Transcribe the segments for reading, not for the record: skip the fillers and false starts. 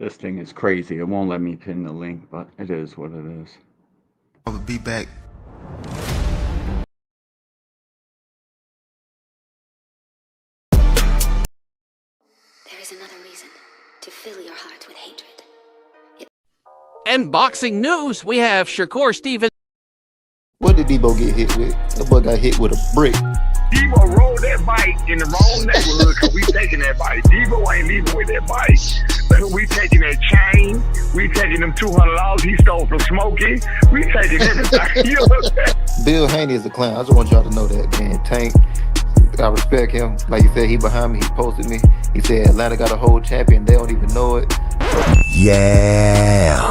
This thing is crazy. It won't let me pin the link, but it is what it is. I will be back. There is another reason to fill your heart with hatred. And boxing news, we have Shakur Stevens. What did Debo get hit with? That boy got hit with a brick. Debo rolled that bike in the wrong neighborhood because we taking that bike. Debo ain't leaving with that bike. We taking that chain. We taking them $200 he stole from Smokey. We taking everything. You know what I'm saying? Bill Haney is a clown. I just want y'all to know that, man. Tank, I respect him. Like you said, he behind me. He posted me. He said Atlanta got a whole champion. They don't even know it. Yeah.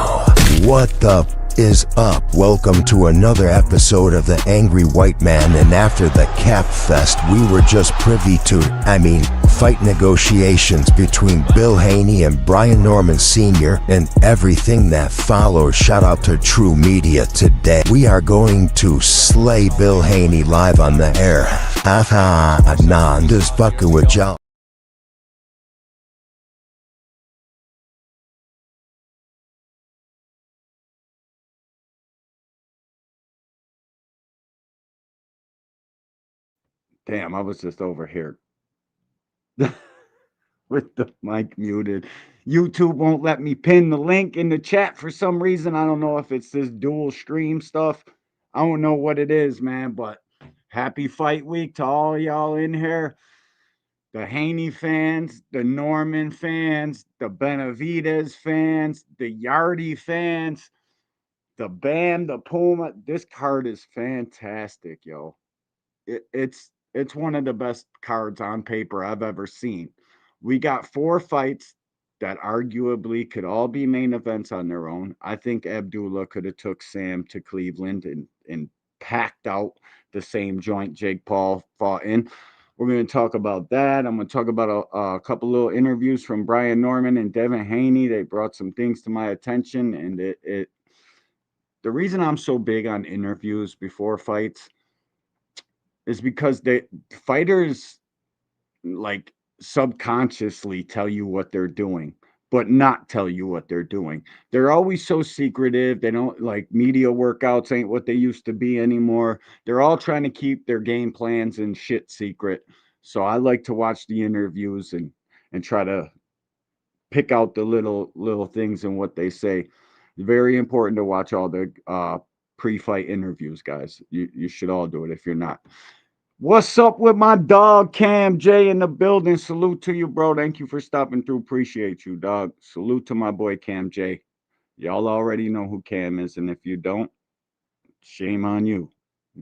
What the is up? Welcome to another episode of The Angry White Man. And after the Cap Fest, we were just privy to, fight negotiations between Bill Haney and Brian Norman Sr. and everything that follows. Shout out to True Media today. We are going to slay Bill Haney live on the air. Haha, nah, I'm just fucking with y'all. Damn, I was just over here with the mic muted. YouTube won't let me pin the link in the chat for some reason. I don't know if it's this dual stream stuff. I don't know what it is, man, but happy fight week to all y'all in here. The Haney fans, the Norman fans, the Benavides fans, the Yardy fans, the Bam, the Puma. This card is fantastic, yo. It's one of the best cards on paper I've ever seen. We got four fights that arguably could all be main events on their own. I think Abdullah could have took Sam to Cleveland and packed out the same joint Jake Paul fought in. We're going to talk about that. I'm going to talk about a couple little interviews from Brian Norman and Devin Haney. They brought some things to my attention, and it the reason I'm so big on interviews before fights is because the fighters like subconsciously tell you what they're doing but not tell you what they're doing. They're always so secretive. They don't like media workouts ain't what they used to be anymore. They're all trying to keep their game plans and shit secret. So I like to watch the interviews and try to pick out the little things and what they say. Very important to watch all the pre-fight interviews, guys. You should all do it if you're not. What's up with my dog Cam J in the building? Salute to you, bro. Thank you for stopping through. Appreciate you, dog. Salute to my boy Cam J. Y'all already know who Cam is, and if you don't, shame on you.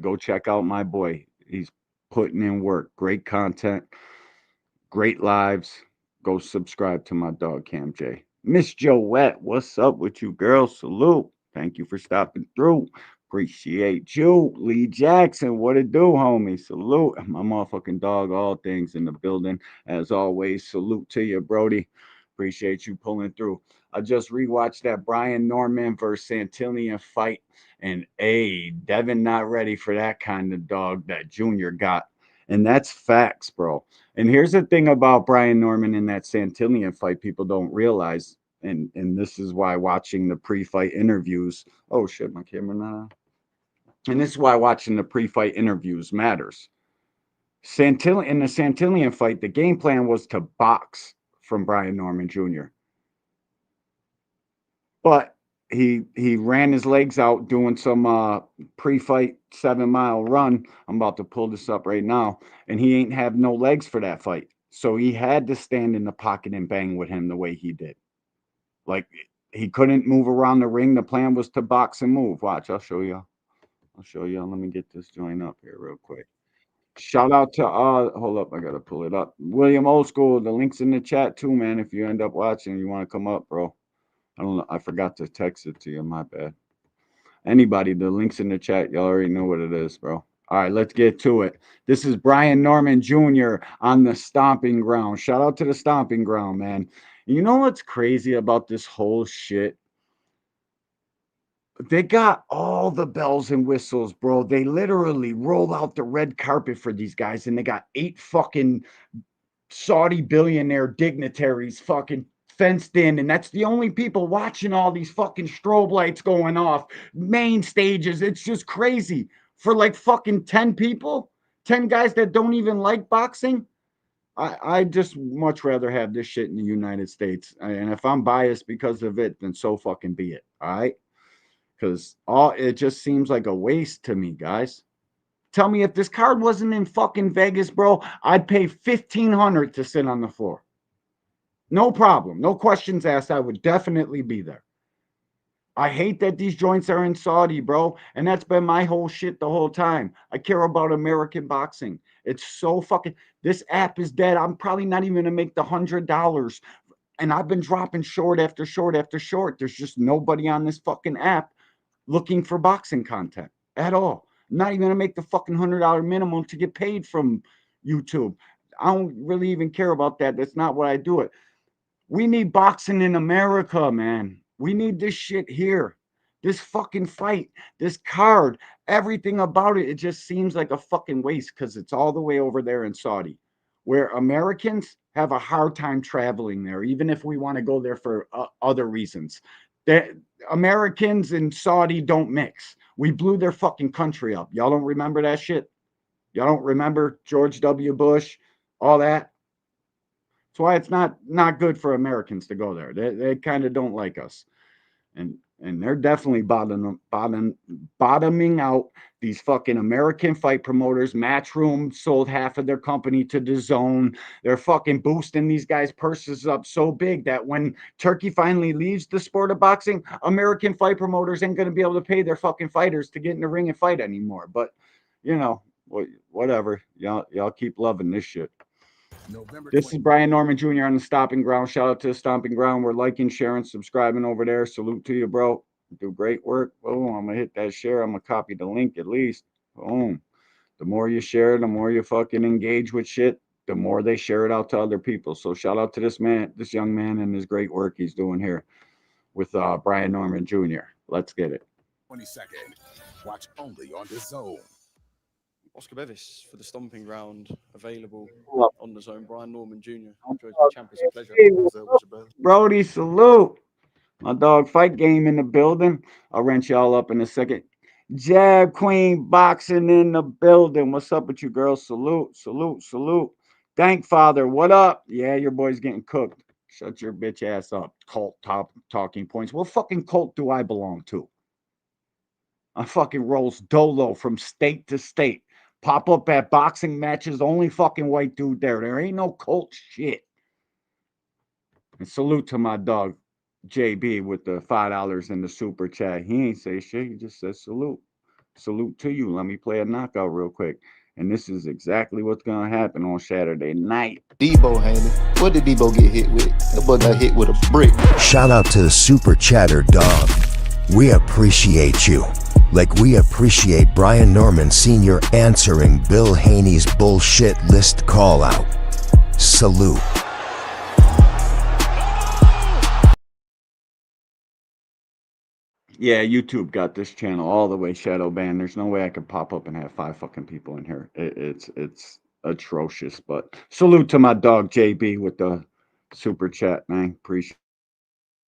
Go check out my boy. He's putting in work. Great content, great lives. Go subscribe to my dog Cam J. Miss Joette, what's up with you, girl? Salute. Thank you for stopping through. Appreciate you. Lee Jackson, what it do, homie? Salute. My motherfucking dog, all things in the building. As always, salute to you, Brody. Appreciate you pulling through. I just rewatched that Brian Norman versus Santillian fight, and Devin not ready for that kind of dog that Junior got. And that's facts, bro. And here's the thing about Brian Norman in that Santillian fight people don't realize, and this is why watching the pre-fight interviews. Oh shit, my camera not on. And this is why watching the pre-fight interviews matters. Santillian in the Santillian fight, the game plan was to box from Brian Norman Jr. But he ran his legs out doing some pre-fight 7 mile run. I'm about to pull this up right now, and he ain't have no legs for that fight. So he had to stand in the pocket and bang with him the way he did. Like he couldn't move around the ring. The plan was to box and move. Watch, I'll show you. I'll show you. Let me get this joint up here real quick. Shout out to hold up, I gotta pull it up. William Old School. The link's in the chat too, man. If you end up watching, you want to come up, bro. I don't know. I forgot to text it to you. My bad. Anybody, the link's in the chat. Y'all already know what it is, bro. All right, let's get to it. This is Brian Norman Jr. on the Stomping Ground. Shout out to the Stomping Ground, man. You know what's crazy about this whole shit? They got all the bells and whistles, bro. They literally rolled out the red carpet for these guys, and they got 8 fucking Saudi billionaire dignitaries fucking fenced in, and that's the only people watching all these fucking strobe lights going off, main stages. It's just crazy for like fucking 10 people, 10 guys that don't even like boxing. I just much rather have this shit in the United States. And if I'm biased because of it, then so fucking be it. All right. Because it just seems like a waste to me, guys. Tell me, if this card wasn't in fucking Vegas, bro, I'd pay $1,500 to sit on the floor. No problem. No questions asked. I would definitely be there. I hate that these joints are in Saudi, bro. And that's been my whole shit the whole time. I care about American boxing. It's so fucking, this app is dead. I'm probably not even gonna make the $100. And I've been dropping short after short after short. There's just nobody on this fucking app looking for boxing content at all. I'm not even gonna make the fucking $100 minimum to get paid from YouTube. I don't really even care about that. That's not what I do it. We need boxing in America, man. We need this shit here. This fucking fight, this card, everything about it, it just seems like a fucking waste because it's all the way over there in Saudi, where Americans have a hard time traveling there, even if we want to go there for other reasons. Americans and Saudi don't mix. We blew their fucking country up. Y'all don't remember that shit? Y'all don't remember George W. Bush, all that? That's why it's not good for Americans to go there. They kind of don't like us. And they're definitely bottoming out these fucking American fight promoters. Matchroom sold half of their company to DAZN. They're fucking boosting these guys' purses up so big that when Turkey finally leaves the sport of boxing, American fight promoters ain't going to be able to pay their fucking fighters to get in the ring and fight anymore. But, you know, whatever. Y'all keep loving this shit. This is Brian Norman Jr. on the Stomping Ground. Shout out to the Stomping Ground. We're liking, sharing, subscribing over there. Salute to you, bro. Do great work. Boom. I'm going to hit that share. I'm going to copy the link at least. Boom. The more you share, the more you fucking engage with shit, the more they share it out to other people. So shout out to this young man and his great work he's doing here with Brian Norman Jr. Let's get it. 22nd. Watch only on DAZN. Oscar Bevis for the Stomping Ground, available Hello. on DAZN. Brian Norman Jr. Enjoys the champions. A pleasure. Brody, salute. My dog Fight Game in the building. I'll wrench y'all up in a second. Jab Queen Boxing in the building. What's up with you, girls? Salute, salute, salute. Thank Father. What up? Yeah, your boy's getting cooked. Shut your bitch ass up. Cult top talking points. What fucking cult do I belong to? I fucking rolls dolo from state to state. Pop up at boxing matches. Only fucking white dude there. There ain't no cult shit. And salute to my dog, JB, with the $5 in the super chat. He ain't say shit. He just said salute. Salute to you. Let me play a knockout real quick. And this is exactly what's going to happen on Saturday night. Debo Haney. What did Debo get hit with? That boy got hit with a brick. Shout out to the super chatter dog. We appreciate you. Like we appreciate Brian Norman Sr. answering Bill Haney's bullshit list call out. Salute. Yeah, YouTube got this channel all the way shadow banned. There's no way I could pop up and have 5 fucking people in here. It's atrocious. But salute to my dog JB with the super chat, man. Appreciate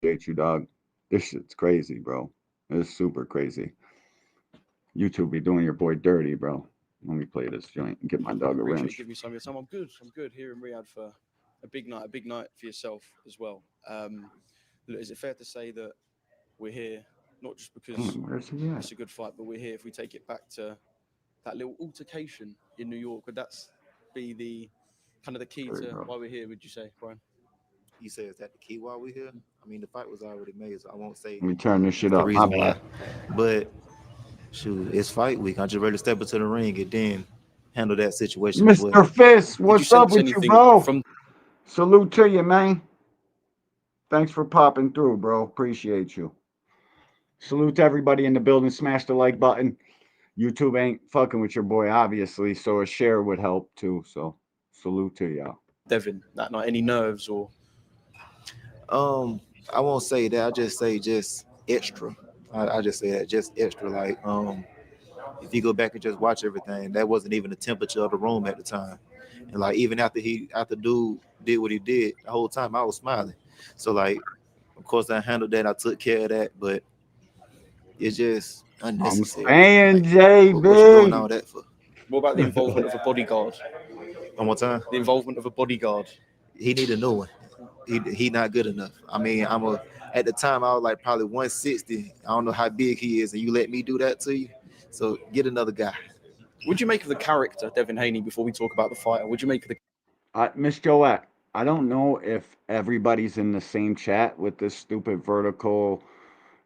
you, dog. This shit's crazy, bro. It's super crazy. YouTube be doing your boy dirty, bro. Let me play this joint and get my dog a wrench. Give me some of your time. I'm good here in Riyadh for a big night for yourself as well. Is it fair to say that we're here not just because it's a good fight, but we're here if we take it back to that little altercation in New York? Would that be the kind of the key to why we're here, would you say, Brian? He says that the key why we're here? I mean, the fight was already made, so I won't say. Let me turn this shit up. My bad. But shoot, it's fight week. I'm just ready to step into the ring and then handle that situation. Mr. Fist, what's up with you, bro? Salute to you, man. Thanks for popping through, bro. Appreciate you. Salute to everybody in the building. Smash the like button. YouTube ain't fucking with your boy, obviously, so a share would help too. So salute to y'all. Devin, that night, any nerves or? I won't say that. I just say just extra. I just say that just extra. Like, if you go back and just watch everything, that wasn't even the temperature of the room at the time. And like, even after dude did what he did, the whole time I was smiling. So like, of course, I handled that. I took care of that, but it's just unnecessary. I'm saying, Like, what you doing all JB. that for? What about the involvement of a bodyguard? One more time. The involvement of a bodyguard. He need a new one. He not good enough. I mean, at the time I was like probably 160. I don't know how big he is, and you let me do that to you. So get another guy. Would you make of the character Devin Haney before we talk about the fighter? Would you make of the Miss Joette, I don't know if everybody's in the same chat with this stupid vertical,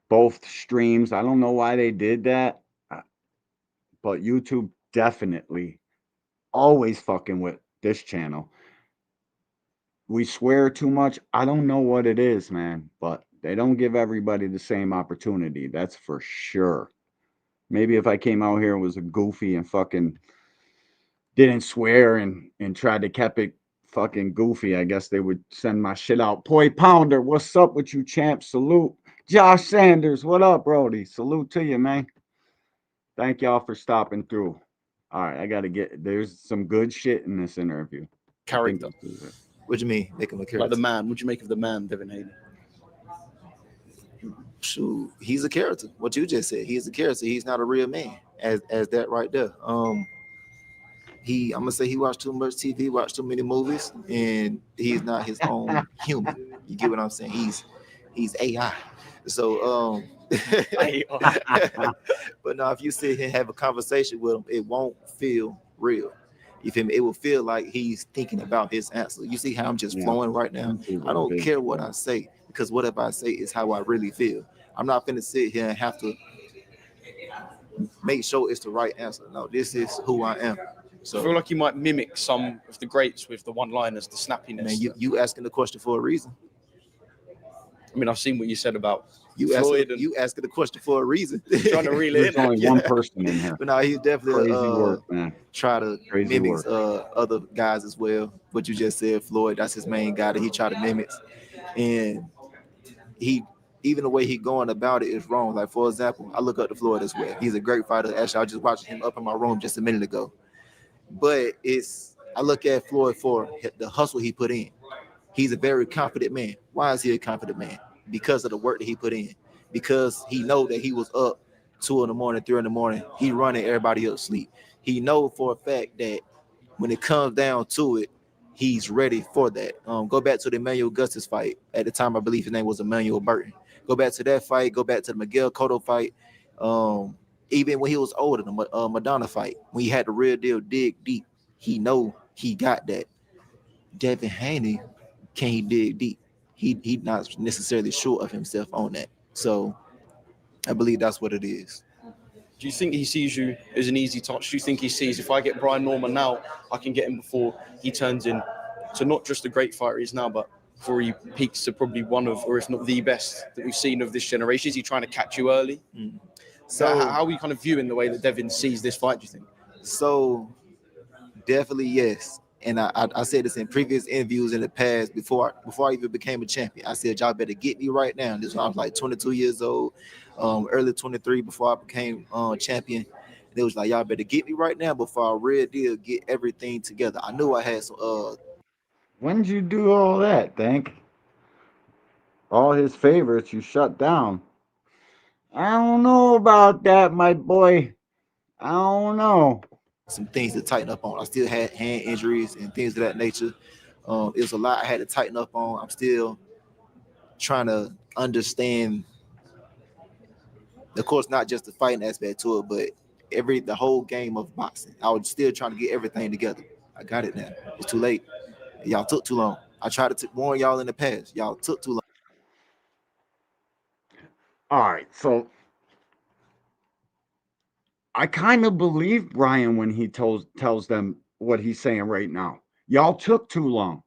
both streams. I don't know why they did that, but YouTube definitely always fucking with this channel. We swear too much. I don't know what it is, man, but they don't give everybody the same opportunity. That's for sure. Maybe if I came out here and was a goofy and fucking didn't swear and tried to keep it fucking goofy, I guess they would send my shit out. Poi Pounder, what's up with you, champ? Salute. Josh Sanders, what up, Brody? Salute to you, man. Thank y'all for stopping through. All right, I gotta there's some good shit in this interview. character? What do you mean? Make him a character? Like the man. What'd you make of the man, Devin Haney? Shoot, he's a character. What you just said, he's a character. He's not a real man. As that right there. I'm gonna say he watched too much TV, watched too many movies, and he's not his own human. You get what I'm saying? He's AI. So but now if you sit here and have a conversation with him, it won't feel real. You feel me? It will feel like he's thinking about his answer. You see how I'm just flowing right now? I don't care what I say, because whatever I say is how I really feel. I'm not finna sit here and have to make sure it's the right answer. No, this is who I am. So I feel like you might mimic some of the greats with the one-liners, the snappiness. Man, you asking the question for a reason. I mean, I've seen what you said about you asking the question for a reason. Trying to reel it in. There's only one person in here. But no, he's definitely Crazy work, man. Try to Crazy mimic work. other guys as well. What you just said, Floyd, that's his main guy that he tried to mimic. And even the way he going about it is wrong. Like, for example, I look up to Floyd as well. He's a great fighter. Actually, I was just watching him up in my room just a minute ago. But I look at Floyd for the hustle he put in. He's a very confident man. Why is he a confident man? Because of the work that he put in. Because he know that he was up 2 in the morning, 3 in the morning. He running everybody up sleep. He know for a fact that when it comes down to it, he's ready for that. Go back to the Emmanuel Augustus fight. At the time, I believe his name was Emmanuel Burton. Go back to that fight. Go back to the Miguel Cotto fight. Even when he was older, the Madonna fight, when he had the real deal dig deep, he know he got that. Devin Haney, can he dig deep? He not necessarily sure of himself on that. So I believe that's what it is. Do you think he sees you as an easy touch? Do you think he sees, if I get Brian Norman now, I can get him before he turns in to not just the great fighter he is now, but before he peaks to probably one of, or if not the best that we've seen of this generation? Is he trying to catch you early? So how are we kind of viewing the way that Devin sees this fight, do you think? So definitely yes. And I said this in previous interviews in the past before I even became a champion. I said, y'all better get me right now. This was when I was like 22 years old, early 23 before I became champion. And it was like, y'all better get me right now before I real deal get everything together. I knew I had some. When did you do all that, Think? All his favorites you shut down. I don't know about that, my boy. I don't know. Some things to tighten up on. I still had hand injuries and things of that nature. It was a lot I had to tighten up on. I'm still trying to understand, of course, not just the fighting aspect to it, but the whole game of boxing. I was still trying to get everything together. I got it now. It's too late. Y'all took too long. I tried to warn y'all in the past. Y'all took too long. All right, so I kind of believe Brian when he tells them what he's saying right now. Y'all took too long.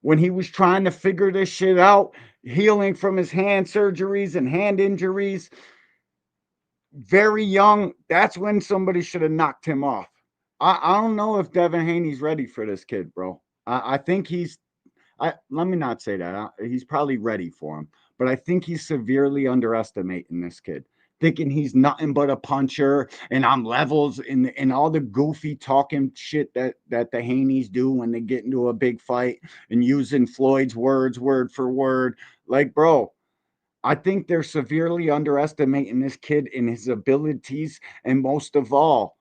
When he was trying to figure this shit out, healing from his hand surgeries and hand injuries, very young, that's when somebody should have knocked him off. I don't know if Devin Haney's ready for this kid, bro. I think let me not say that. He's probably ready for him, but I think he's severely underestimating this kid. thinking he's nothing but a puncher and I'm levels and all the goofy talking shit that the Haneys do when they get into a big fight and using Floyd's words word for word. Like, bro, I think they're severely underestimating this kid and his abilities, and most of all,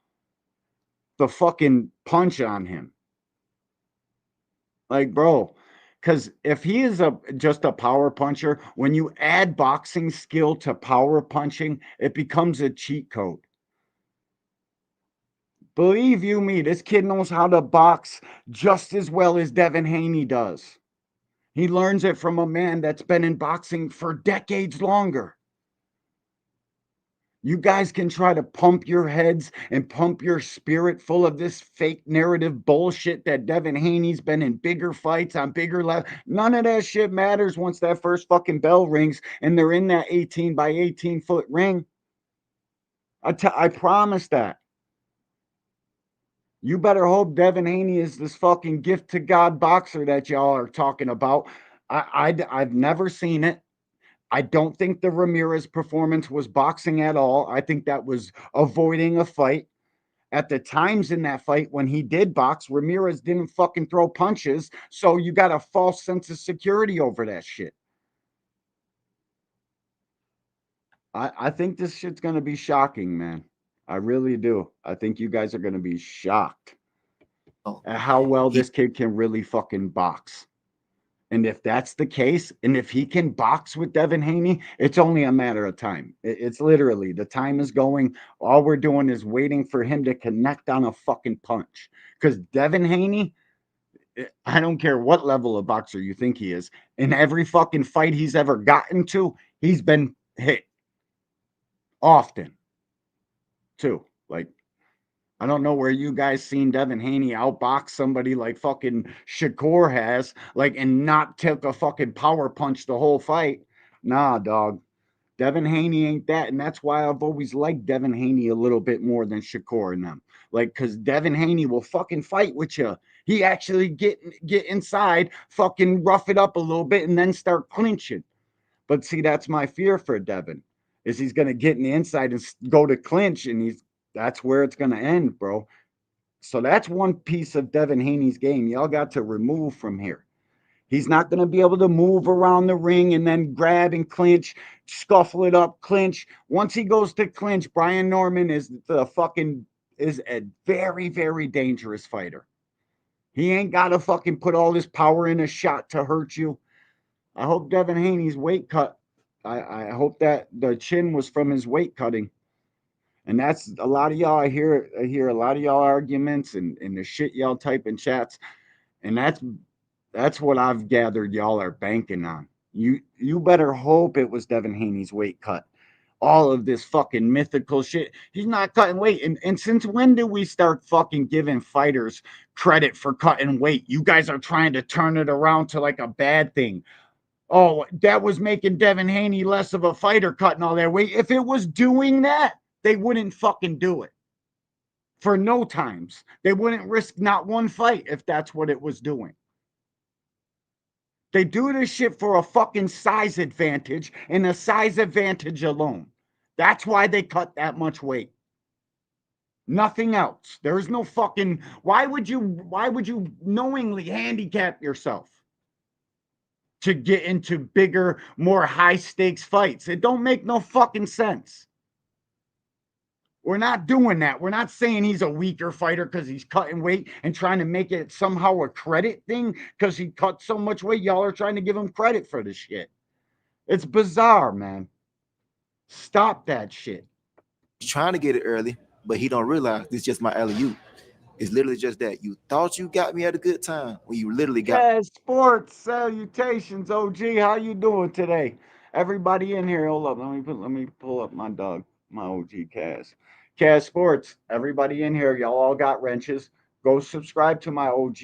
the fucking punch on him. Like, bro, because if he is just a power puncher, when you add boxing skill to power punching, it becomes a cheat code. Believe you me, this kid knows how to box just as well as Devin Haney does. He learns it from a man that's been in boxing for decades longer. You guys can try to pump your heads and pump your spirit full of this fake narrative bullshit that Devin Haney's been in bigger fights on bigger levels. None of that shit matters once that first fucking bell rings and they're in that 18 by 18 foot ring. I promise that. You better hope Devin Haney is this fucking gift to God boxer that y'all are talking about. I've never seen it. I don't think the Ramirez performance was boxing at all. I think that was avoiding a fight. At the times in that fight when he did box, Ramirez didn't fucking throw punches. So you got a false sense of security over that shit. I think this shit's going to be shocking, man. I really do. I think you guys are going to be shocked at how well this kid can really fucking box. And if that's the case, and if he can box with Devin Haney, it's only a matter of time. It's literally, the time is going. All we're doing is waiting for him to connect on a fucking punch. Because Devin Haney, I don't care what level of boxer you think he is, in every fucking fight he's ever gotten to, he's been hit. Often. Too. Like, I don't know where you guys seen Devin Haney outbox somebody like fucking Shakur has, like, and not take a fucking power punch the whole fight. Nah, dog. Devin Haney ain't that, and that's why I've always liked Devin Haney a little bit more than Shakur and them. Like, because Devin Haney will fucking fight with you. He actually get inside, fucking rough it up a little bit, and then start clinching. But see, that's my fear for Devin, is he's gonna get in the inside and go to clinch, and that's where it's gonna end, bro. So that's one piece of Devin Haney's game y'all got to remove from here. He's not going to be able to move around the ring and then grab and clinch, scuffle it up, clinch. Once he goes to clinch, Brian Norman is a very, very dangerous fighter. He ain't got to fucking put all this power in a shot to hurt you. I hope Devin Haney's weight cut. I hope that the chin was from his weight cutting. And that's a lot of y'all. I hear a lot of y'all arguments and the shit y'all type in chats. And that's what I've gathered y'all are banking on. You better hope it was Devin Haney's weight cut. All of this fucking mythical shit. He's not cutting weight. And since when do we start fucking giving fighters credit for cutting weight? You guys are trying to turn it around to like a bad thing. Oh, that was making Devin Haney less of a fighter cutting all that weight. If it was doing that, they wouldn't fucking do it. For no times. They wouldn't risk not one fight if that's what it was doing. They do this shit for a fucking size advantage and a size advantage alone. That's why they cut that much weight. Nothing else. There is no fucking, why would you knowingly handicap yourself to get into bigger, more high stakes fights? It don't make no fucking sense. We're not doing that. We're not saying he's a weaker fighter because he's cutting weight and trying to make it somehow a credit thing because he cut so much weight. Y'all are trying to give him credit for this shit. It's bizarre, man. Stop that shit. He's trying to get it early, but he don't realize this is just my alley-oop. It's literally just that. You thought you got me at a good time when you literally got me. Sports salutations, OG. How you doing today? Everybody in here, hold up. Let me pull up my dog, my OG Kaz. Kaz Sports, everybody in here, y'all all got wrenches. Go subscribe to my OG.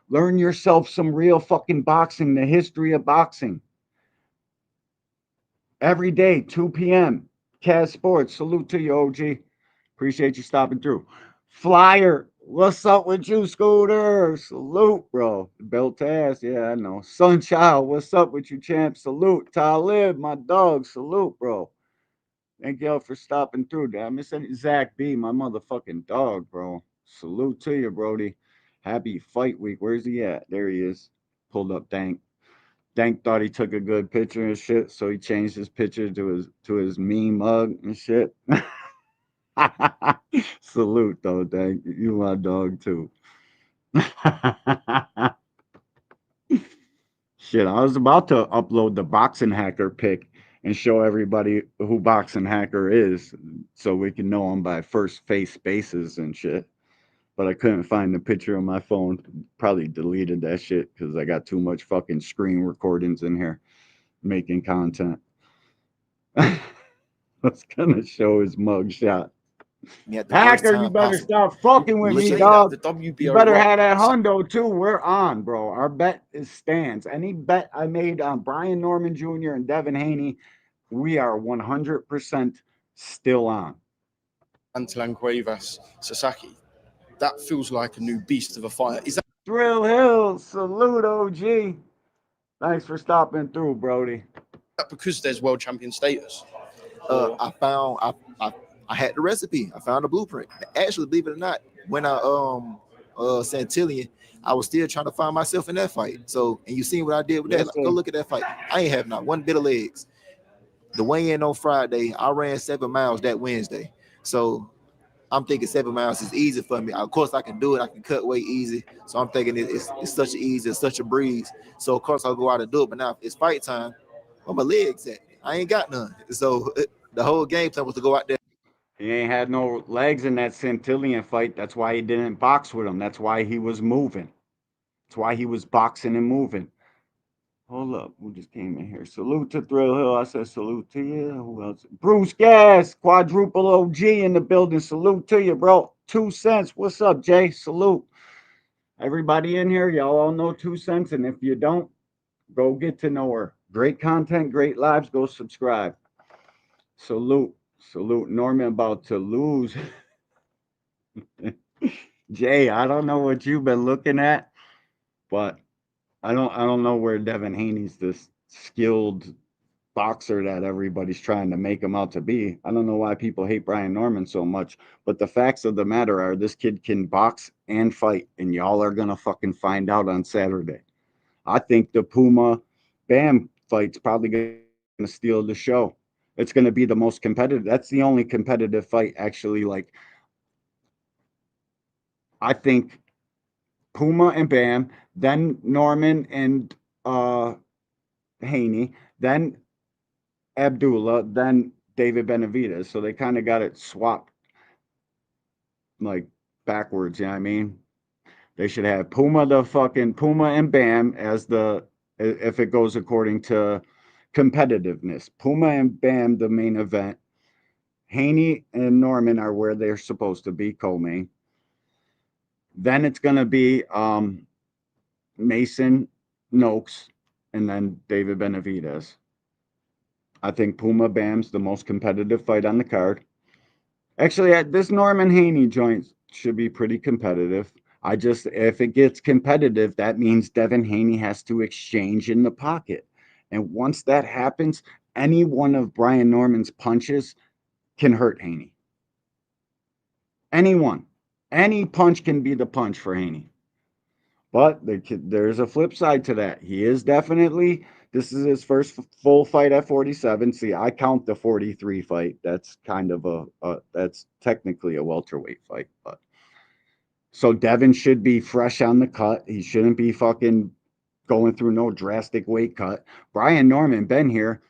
Learn yourself some real fucking boxing, the history of boxing. Every day, 2 p.m. Kaz Sports, salute to you, OG. Appreciate you stopping through. Flyer, what's up with you, Scooter? Salute, bro. Belt ass, yeah, I know. Sunchild, what's up with you, champ? Salute. Talib, my dog, salute, bro. Thank y'all for stopping through. Did I miss any? Zach B, my motherfucking dog, bro. Salute to you, Brody. Happy fight week. Where's he at? There he is. Pulled up Dank. Dank thought he took a good picture and shit, so he changed his picture to his meme mug and shit. Salute though, Dank. You my dog too. Shit, I was about to upload the Boxing Hacker pic and show everybody who Boxing Hacker is so we can know him by first face bases and shit. But I couldn't find the picture on my phone. Probably deleted that shit because I got too much fucking screen recordings in here making content. I was gonna show his mugshot. Hacker, you better stop fucking with me, dog. You better have that hundo too. We're on, bro. Our bet stands. Any bet I made on Brian Norman Jr. and Devin Haney, we are 100% still on. Antelan Cuevas, Sasaki. That feels like a new beast of a fighter. Is that Thrill Hill? Salute, OG. Thanks for stopping through, Brody. because there's world champion status? I had the recipe. I found the blueprint. Actually, believe it or not, when I Santillion, I was still trying to find myself in that fight. So, and you seen what I did with that? Like, go look at that fight. I ain't have not one bit of legs. The weigh-in on Friday, I ran 7 miles that Wednesday. So I'm thinking 7 miles is easy for me. Of course, I can do it. I can cut weight easy. So I'm thinking it's such an easy, it's such a breeze. So of course I'll go out and do it. But now it's fight time. Where my legs at? I ain't got none. So the whole game plan was to go out there. He ain't had no legs in that Santillion fight. That's why he didn't box with him. That's why he was moving. That's why he was boxing and moving. Hold up. Who just came in here? Salute to Thrill Hill. I said salute to you. Who else? Bruce Gas, quadruple OG in the building. Salute to you, bro. 2 cents. What's up, Jay? Salute. Everybody in here, y'all all know 2 cents. And if you don't, go get to know her. Great content, great lives. Go subscribe. Salute. Salute. Norman about to lose. Jay, I don't know what you've been looking at, but I don't know where Devin Haney's this skilled boxer that everybody's trying to make him out to be. I don't know why people hate Brian Norman so much, but the facts of the matter are this kid can box and fight, and y'all are gonna fucking find out on Saturday. I think the Puma Bam fight's probably gonna steal the show. It's gonna be the most competitive. That's the only competitive fight, actually. Like, I think Puma and Bam, then Norman and Haney, then Abdullah, then David Benavidez. So they kind of got it swapped like backwards, you know what I mean? They should have Puma and Bam as if it goes according to competitiveness. Puma and Bam, the main event. Haney and Norman are where they're supposed to be, co-main. Then it's going to be Mason, Noakes, and then David Benavidez. I think Puma Bam's the most competitive fight on the card. Actually, this Norman Haney joint should be pretty competitive. If it gets competitive, that means Devin Haney has to exchange in the pocket. And once that happens, any one of Brian Norman's punches can hurt Haney. Any punch can be the punch for Haney. But there's a flip side to that. He is definitely, this is his first full fight at 47. See, I count the 43 fight. That's kind of that's technically a welterweight fight. But so Devin should be fresh on the cut. He shouldn't be fucking going through no drastic weight cut. Brian Norman been here.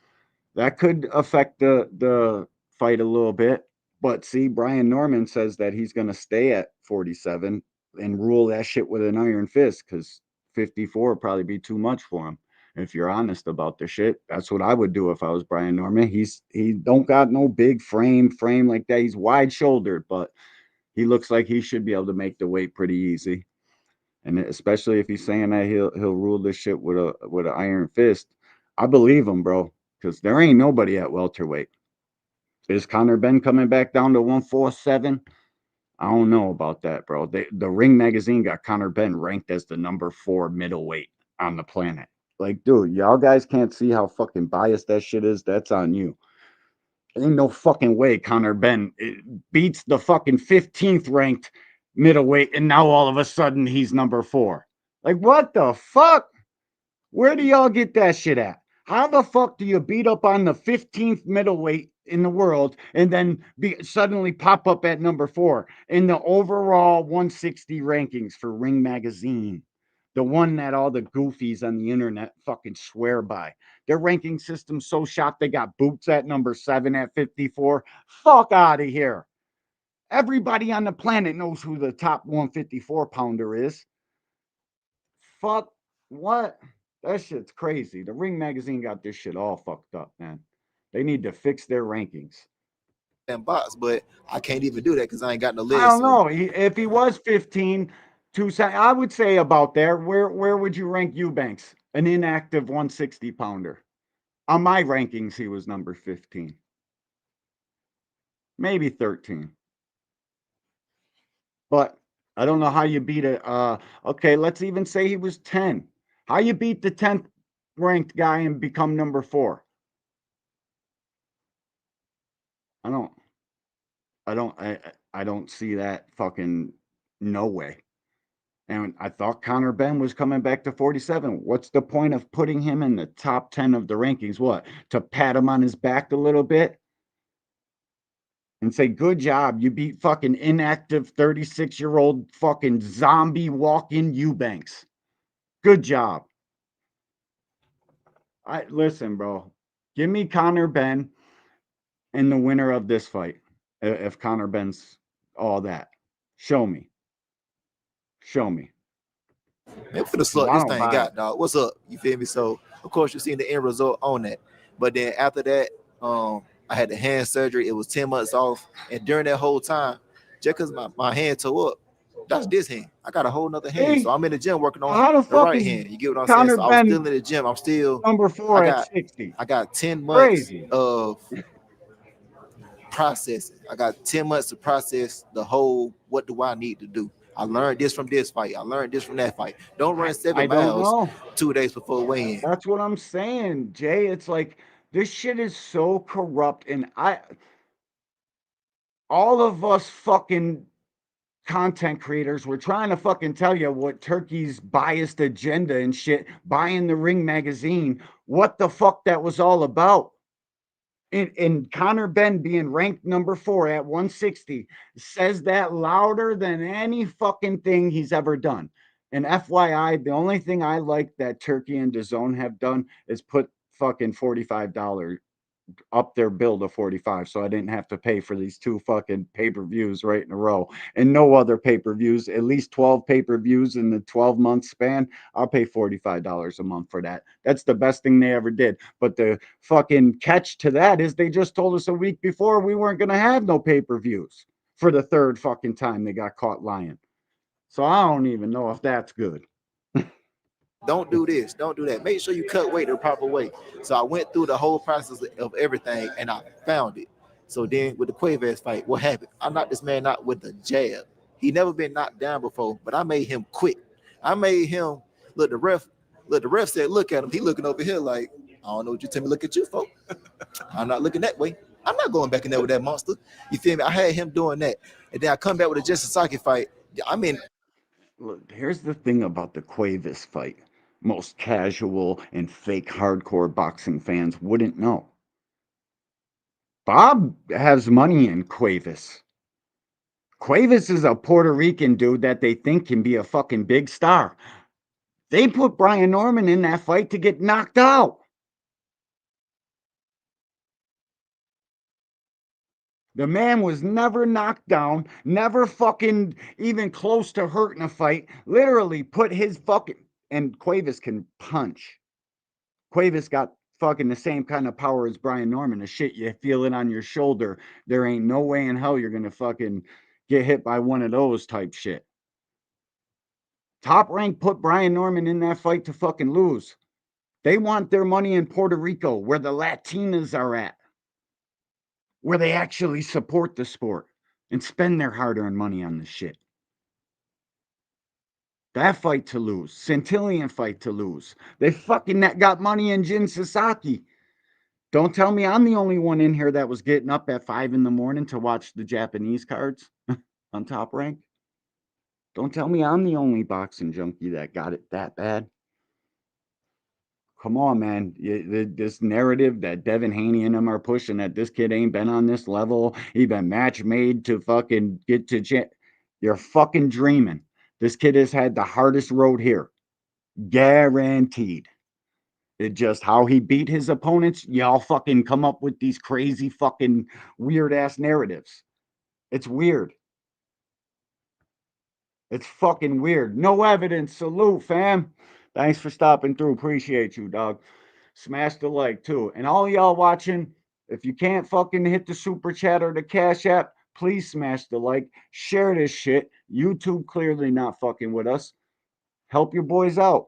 That could affect the fight a little bit. But see, Brian Norman says that he's going to stay at 47 and rule that shit with an iron fist because 54 would probably be too much for him. If you're honest about the shit, that's what I would do if I was Brian Norman. He don't got no big frame like that. He's wide shouldered, but he looks like he should be able to make the weight pretty easy. And especially if he's saying that he'll rule this shit with an iron fist, I believe him, bro, because there ain't nobody at welterweight. Is Conor Benn coming back down to 147? I don't know about that, bro. The Ring magazine got Conor Benn ranked as the number 4 middleweight on the planet. Like, dude, y'all guys can't see how fucking biased that shit is. That's on you. Ain't no fucking way Conor Benn beats the fucking 15th ranked middleweight, and now all of a sudden he's number 4. Like, what the fuck? Where do y'all get that shit at? How the fuck do you beat up on the 15th middleweight in the world and then suddenly pop up at number 4 in the overall 160 rankings for Ring Magazine? The one that all the goofies on the internet fucking swear by. Their ranking system's so shot they got Boots at number 7 at 54. Fuck out of here. Everybody on the planet knows who the top 154 pounder is. Fuck what? That shit's crazy. The Ring Magazine got this shit all fucked up, man. They need to fix their rankings. And box, but I can't even do that because I ain't got no list. I don't know. If he was 15, I would say about there. Where would you rank Eubanks? An inactive 160 pounder. On my rankings, he was number 15. Maybe 13. But I don't know how you beat it. Okay, let's even say he was 10. How you beat the 10th ranked guy and become number 4? I don't see that fucking no way. And I thought Conor Benn was coming back to 47. What's the point of putting him in the top 10 of the rankings? What? To pat him on his back a little bit? And say, good job. You beat fucking inactive 36-year-old fucking zombie walking Eubanks. Good job. Listen, bro. Give me Conor Benn and the winner of this fight. If Conor Benn's all that. Show me. Man, for the slug this thing got, dog. What's up? You feel me? So, of course, you've seen the end result on that. But then after that, I had the hand surgery. It was 10 months off. And during that whole time, just because my hand tore up, that's this hand. I got a whole nother hand. So I'm in the gym working on the right hand. You get what I'm saying? So I'm still in the gym. I'm still number 4 at 60. I got 10 months of processing. I got 10 months to process the whole, what do I need to do? I learned this from this fight. I learned this from that fight. Don't run 7 miles 2 days before weigh-in. That's what I'm saying, Jay. It's like, this shit is so corrupt. And all of us fucking content creators, we're trying to fucking tell you what Turkey's biased agenda and shit, buying the Ring Magazine, what the fuck that was all about. And Conor Benn being ranked number 4 at 160 says that louder than any fucking thing he's ever done. And FYI, the only thing I like that Turkey and DAZN have done is put fucking $45 up their bill to 45, so I didn't have to pay for these 2 fucking pay-per-views right in a row, and no other pay-per-views. At least 12 pay-per-views in the 12-month span. I'll pay $45 a month for that. That's the best thing they ever did. But the fucking catch to that is they just told us a week before we weren't gonna have no pay-per-views for the 3rd fucking time they got caught lying. So I don't even know if that's good. Don't do this. Don't do that. Make sure you cut weight the proper way. So I went through the whole process of everything, and I found it. So then with the Cuevas fight, what happened? I knocked this man out with a jab. He never been knocked down before, but I made him quit. I made him look. The ref said, "Look at him." He looking over here like, I don't know what you tell me. Look at you, folks. I'm not looking that way. I'm not going back in there with that monster. You feel me? I had him doing that, and then I come back with a Justin Saki fight. I mean, look, here's the thing about the Cuevas fight. Most casual and fake hardcore boxing fans wouldn't know. Bob has money in Cuevas. Cuevas is a Puerto Rican dude that they think can be a fucking big star. They put Brian Norman in that fight to get knocked out. The man was never knocked down, never fucking even close to hurting a fight. Literally put his fucking... And Cuevas can punch. Cuevas got fucking the same kind of power as Brian Norman. The shit, you feel it on your shoulder. There ain't no way in hell you're going to fucking get hit by one of those type shit. Top Rank put Brian Norman in that fight to fucking lose. They want their money in Puerto Rico, where the Latinas are at. Where they actually support the sport and spend their hard-earned money on this shit. That fight to lose. Centillion fight to lose. They fucking got money in Jin Sasaki. Don't tell me I'm the only one in here that was getting up at 5 in the morning to watch the Japanese cards on Top Rank. Don't tell me I'm the only boxing junkie that got it that bad. Come on, man. This narrative that Devin Haney and them are pushing that this kid ain't been on this level. He been match made to fucking get to You're fucking dreaming. This kid has had the hardest road here. Guaranteed. It just how he beat his opponents. Y'all fucking come up with these crazy fucking weird ass narratives. It's weird. It's fucking weird. No evidence. Salute, fam. Thanks for stopping through. Appreciate you, dog. Smash the like too. And all y'all watching, if you can't fucking hit the super chat or the cash app, please smash the like. Share this shit. YouTube clearly not fucking with us. Help your boys out.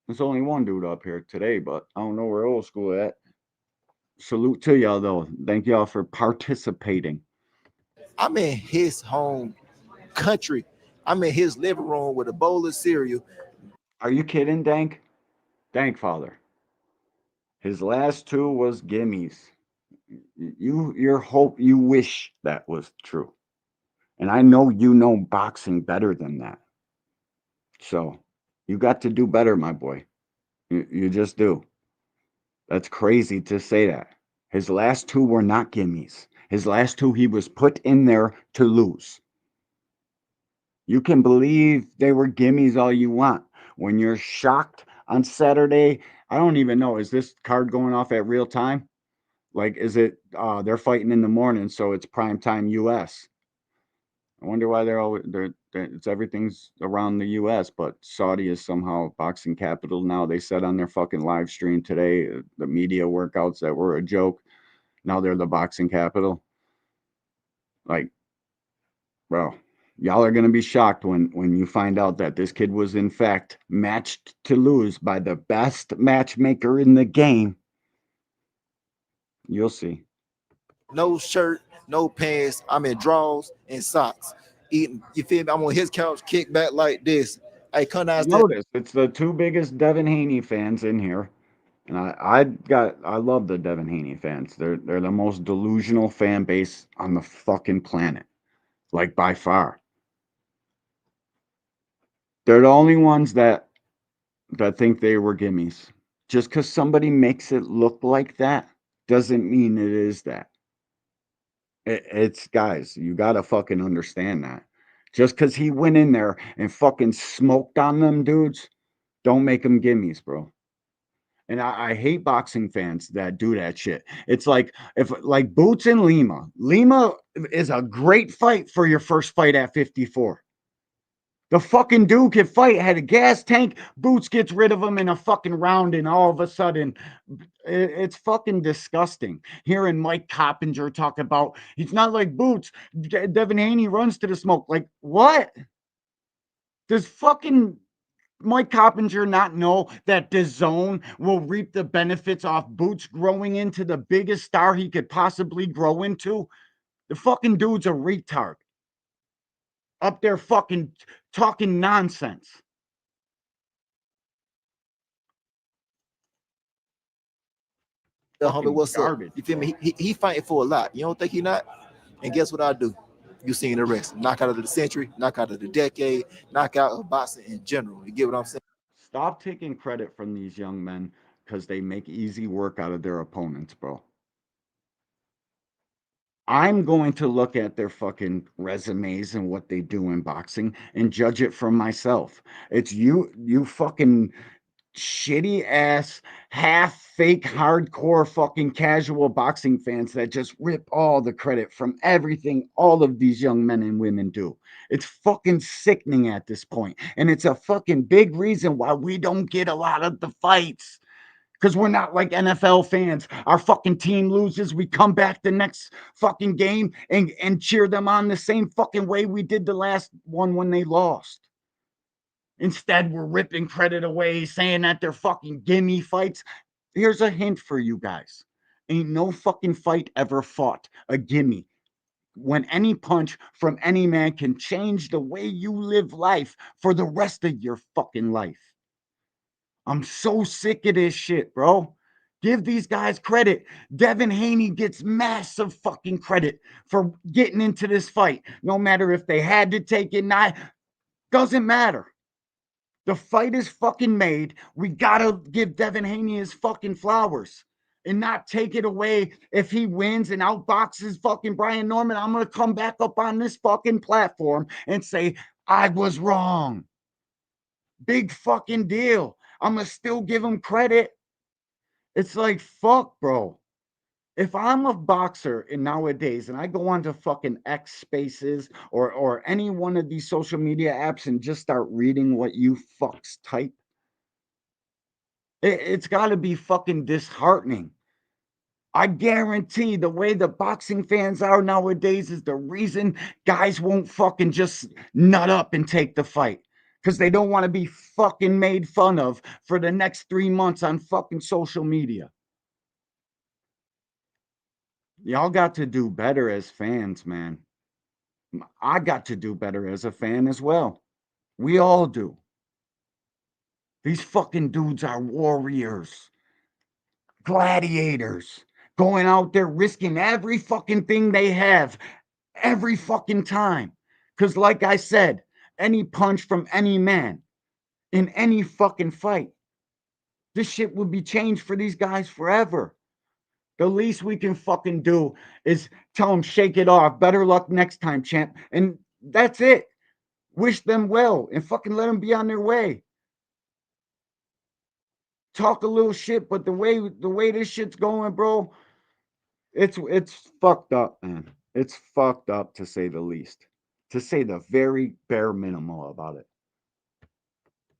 There's only one dude up here today, but I don't know where old school at. Salute to y'all though. Thank y'all for participating. I'm in his home country. I'm in his living room with a bowl of cereal. Are you kidding, Dank? Dank father. His last two was gimmies. You wish that was true. And I know you know boxing better than that. So you got to do better, my boy. You just do. That's crazy to say that. His last two were not gimmies. His last two, he was put in there to lose. You can believe they were gimmies all you want. When you're shocked on Saturday, I don't even know. Is this card going off at real time? Like, is it, they're fighting in the morning, so it's prime time US. I wonder why it's everything's around the US, but Saudi is somehow boxing capital now. They said on their fucking live stream today, the media workouts that were a joke. Now they're the boxing capital. Like, bro, y'all are going to be shocked when you find out that this kid was in fact matched to lose by the best matchmaker in the game. You'll see. No shirt, no pants. I'm in drawers and socks. Eating, you feel me? I'm on his couch, kick back like this. Hey, Notice it's the two biggest Devin Haney fans in here. And I love the Devin Haney fans. They're the most delusional fan base on the fucking planet. Like by far. They're the only ones that think they were gimmies. Just because somebody makes it look like that doesn't mean it is that. It's guys, you gotta fucking understand that. Just because he went in there and fucking smoked on them dudes, don't make them gimmies, bro. And I hate boxing fans that do that shit. It's like like Boots and Lima. Lima is a great fight for your first fight at 54. The fucking dude can fight, had a gas tank. Boots gets rid of him in a fucking round, and all of a sudden, it's fucking disgusting. Hearing Mike Coppinger talk about he's not like Boots. Devin Haney runs to the smoke. Like, what? Does fucking Mike Coppinger not know that DAZN will reap the benefits off Boots growing into the biggest star he could possibly grow into? The fucking dude's a retard. Up there fucking talking nonsense. Homie, what's garbage, up? You feel me? He fighting for a lot. You don't think he not? And guess what I do? You seen the rest. Knockout of the century, knockout of the decade, knockout of boxing in general. You get what I'm saying? Stop taking credit from these young men because they make easy work out of their opponents, bro. I'm going to look at their fucking resumes and what they do in boxing and judge it for myself. It's you fucking shitty ass, half fake, hardcore fucking casual boxing fans that just rip all the credit from everything all of these young men and women do. It's fucking sickening at this point. And it's a fucking big reason why we don't get a lot of the fights. Because we're not like NFL fans. Our fucking team loses. We come back the next fucking game and cheer them on the same fucking way we did the last one when they lost. Instead, we're ripping credit away, saying that they're fucking gimme fights. Here's a hint for you guys. Ain't no fucking fight ever fought a gimme. When any punch from any man can change the way you live life for the rest of your fucking life. I'm so sick of this shit, bro. Give these guys credit. Devin Haney gets massive fucking credit for getting into this fight. No matter if they had to take it, not, doesn't matter. The fight is fucking made. We gotta give Devin Haney his fucking flowers and not take it away. If he wins and outboxes fucking Brian Norman, I'm gonna come back up on this fucking platform and say, I was wrong. Big fucking deal. I'm gonna still give him credit. It's like, fuck, bro. If I'm a boxer in nowadays and I go onto fucking X Spaces or any one of these social media apps and just start reading what you fucks type, it's got to be fucking disheartening. I guarantee the way the boxing fans are nowadays is the reason guys won't fucking just nut up and take the fight. Because they don't want to be fucking made fun of for the next 3 months on fucking social media. Y'all got to do better as fans, man. I got to do better as a fan as well. We all do. These fucking dudes are warriors, gladiators, going out there risking every fucking thing they have every fucking time. Because like I said, any punch from any man in any fucking fight, this shit would be changed for these guys forever. The least we can fucking do is tell them, shake it off. Better luck next time, champ. And that's it. Wish them well and fucking let them be on their way. Talk a little shit, but the way this shit's going, bro, it's fucked up, man. It's fucked up, to say the least. To say the very bare minimum about it.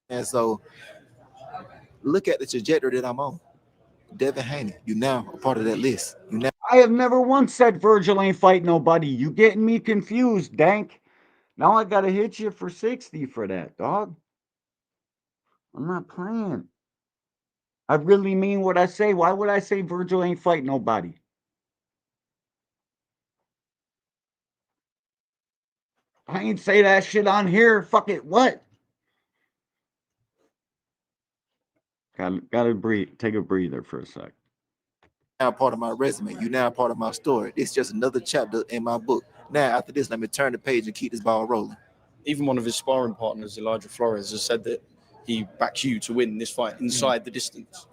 And so look at the trajectory that I'm on. Devin Haney, you now a part of that list. You now. I have never once said Virgil ain't fight nobody. You getting me confused, Dank. Now I gotta hit you for 60 for that, dog. I'm not playing. I really mean what I say. Why would I say Virgil ain't fight nobody? I ain't say that shit on here. Fuck it. What? Gotta breathe. Take a breather for a sec. Now part of my resume. You now part of my story. It's just another chapter in my book. Now after this, let me turn the page and keep this ball rolling. Even one of his sparring partners, Elijah Flores, has said that he backs you to win this fight inside the distance.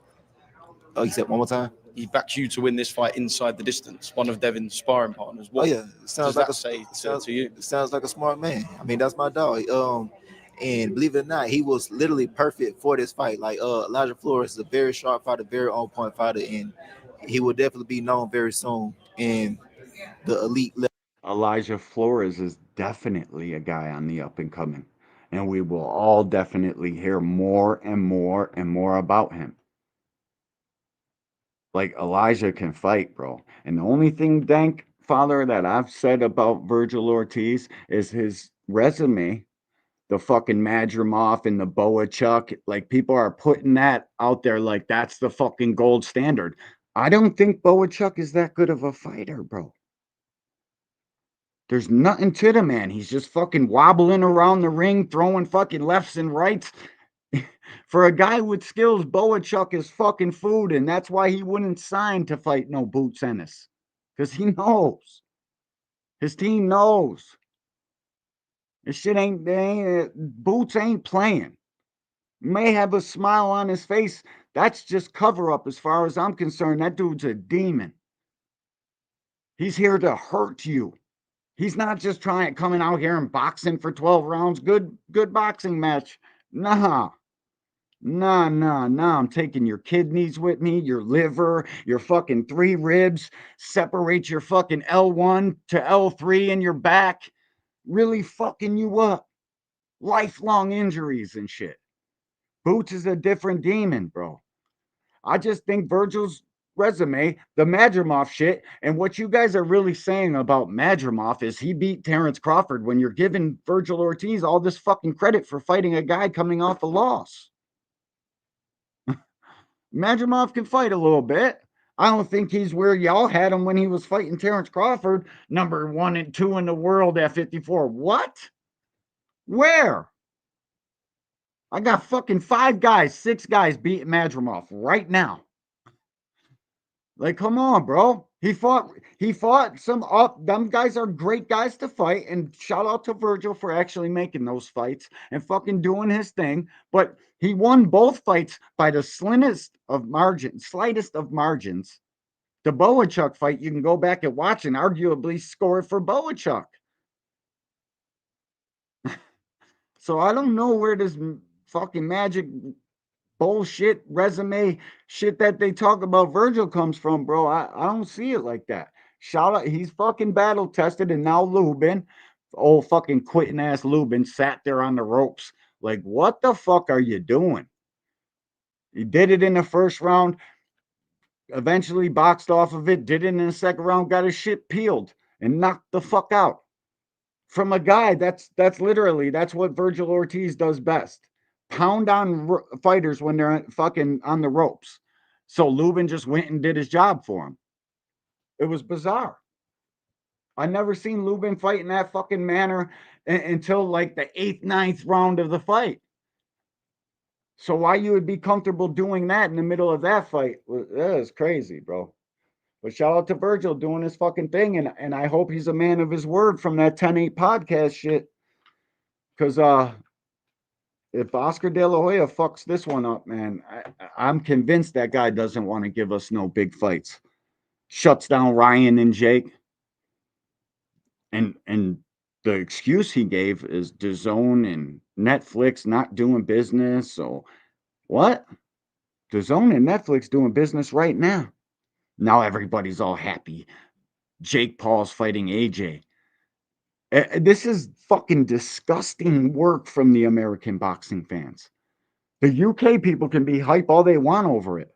Oh, you said one more time? He backs you to win this fight inside the distance. One of Devin's sparring partners. What it sounds like say to you? It sounds like a smart man. I mean, that's my dog. And believe it or not, he was literally perfect for this fight. Like Elijah Flores is a very sharp fighter, very on point fighter, and he will definitely be known very soon in the elite level. Elijah Flores is definitely a guy on the up and coming, and we will all definitely hear more and more and more about him. Like, Elijah can fight, bro. And the only thing, Dank, Father, that I've said about Virgil Ortiz is his resume. The fucking Madrimov and the Boachuk, like, people are putting that out there like that's the fucking gold standard. I don't think Boachuk is that good of a fighter, bro. There's nothing to the man. He's just fucking wobbling around the ring, throwing fucking lefts and rights. For a guy with skills, Boachuk is fucking food, and that's why he wouldn't sign to fight no Boots Ennis. Because he knows. His team knows. This shit Boots ain't playing. He may have a smile on his face. That's just cover up as far as I'm concerned. That dude's a demon. He's here to hurt you. He's not just coming out here and boxing for 12 rounds. Good boxing match. Nah. I'm taking your kidneys with me, your liver, your fucking 3 ribs, separate your fucking L1 to L3 in your back. Really fucking you up. Lifelong injuries and shit. Boots is a different demon, bro. I just think Virgil's resume, the Madrimov shit, and what you guys are really saying about Madrimov is he beat Terrence Crawford when you're giving Virgil Ortiz all this fucking credit for fighting a guy coming off a loss. Madrimov can fight a little bit. I don't think he's where y'all had him when he was fighting Terrence Crawford, number 1 and 2 in the world at 54. What? Where? I got fucking 5 guys, 6 guys beating Madrimov right now. Like, come on, bro. He fought some up. Them guys are great guys to fight. And shout out to Virgil for actually making those fights and fucking doing his thing. But he won both fights by the slightest of margins. The Boachuk fight, you can go back and watch and arguably score it for Boachuk. So I don't know where this fucking magic bullshit resume shit that they talk about Virgil comes from, bro. I don't see it like that. Shout out, he's fucking battle tested, and now Lubin, old fucking quitting ass Lubin, sat there on the ropes. Like, what the fuck are you doing? He did it in the first round, eventually boxed off of it, did it in the second round, got his shit peeled and knocked the fuck out. From a guy that's literally that's what Virgil Ortiz does best. Pound on fighters when they're fucking on the ropes. So Lubin just went and did his job for him. It was bizarre. I never seen Lubin fight in that fucking manner until like the 8th, 9th round of the fight. So why you would be comfortable doing that in the middle of that fight? That is crazy, bro. But shout out to Virgil doing his fucking thing, and I hope he's a man of his word from that 10-8 podcast shit. Because if Oscar De La Hoya fucks this one up, man, I'm convinced that guy doesn't want to give us no big fights. Shuts down Ryan and Jake. And the excuse he gave is DAZN and Netflix not doing business. So what? DAZN and Netflix doing business right now. Now everybody's all happy. Jake Paul's fighting AJ. This is fucking disgusting work from the American boxing fans. The UK people can be hype all they want over it.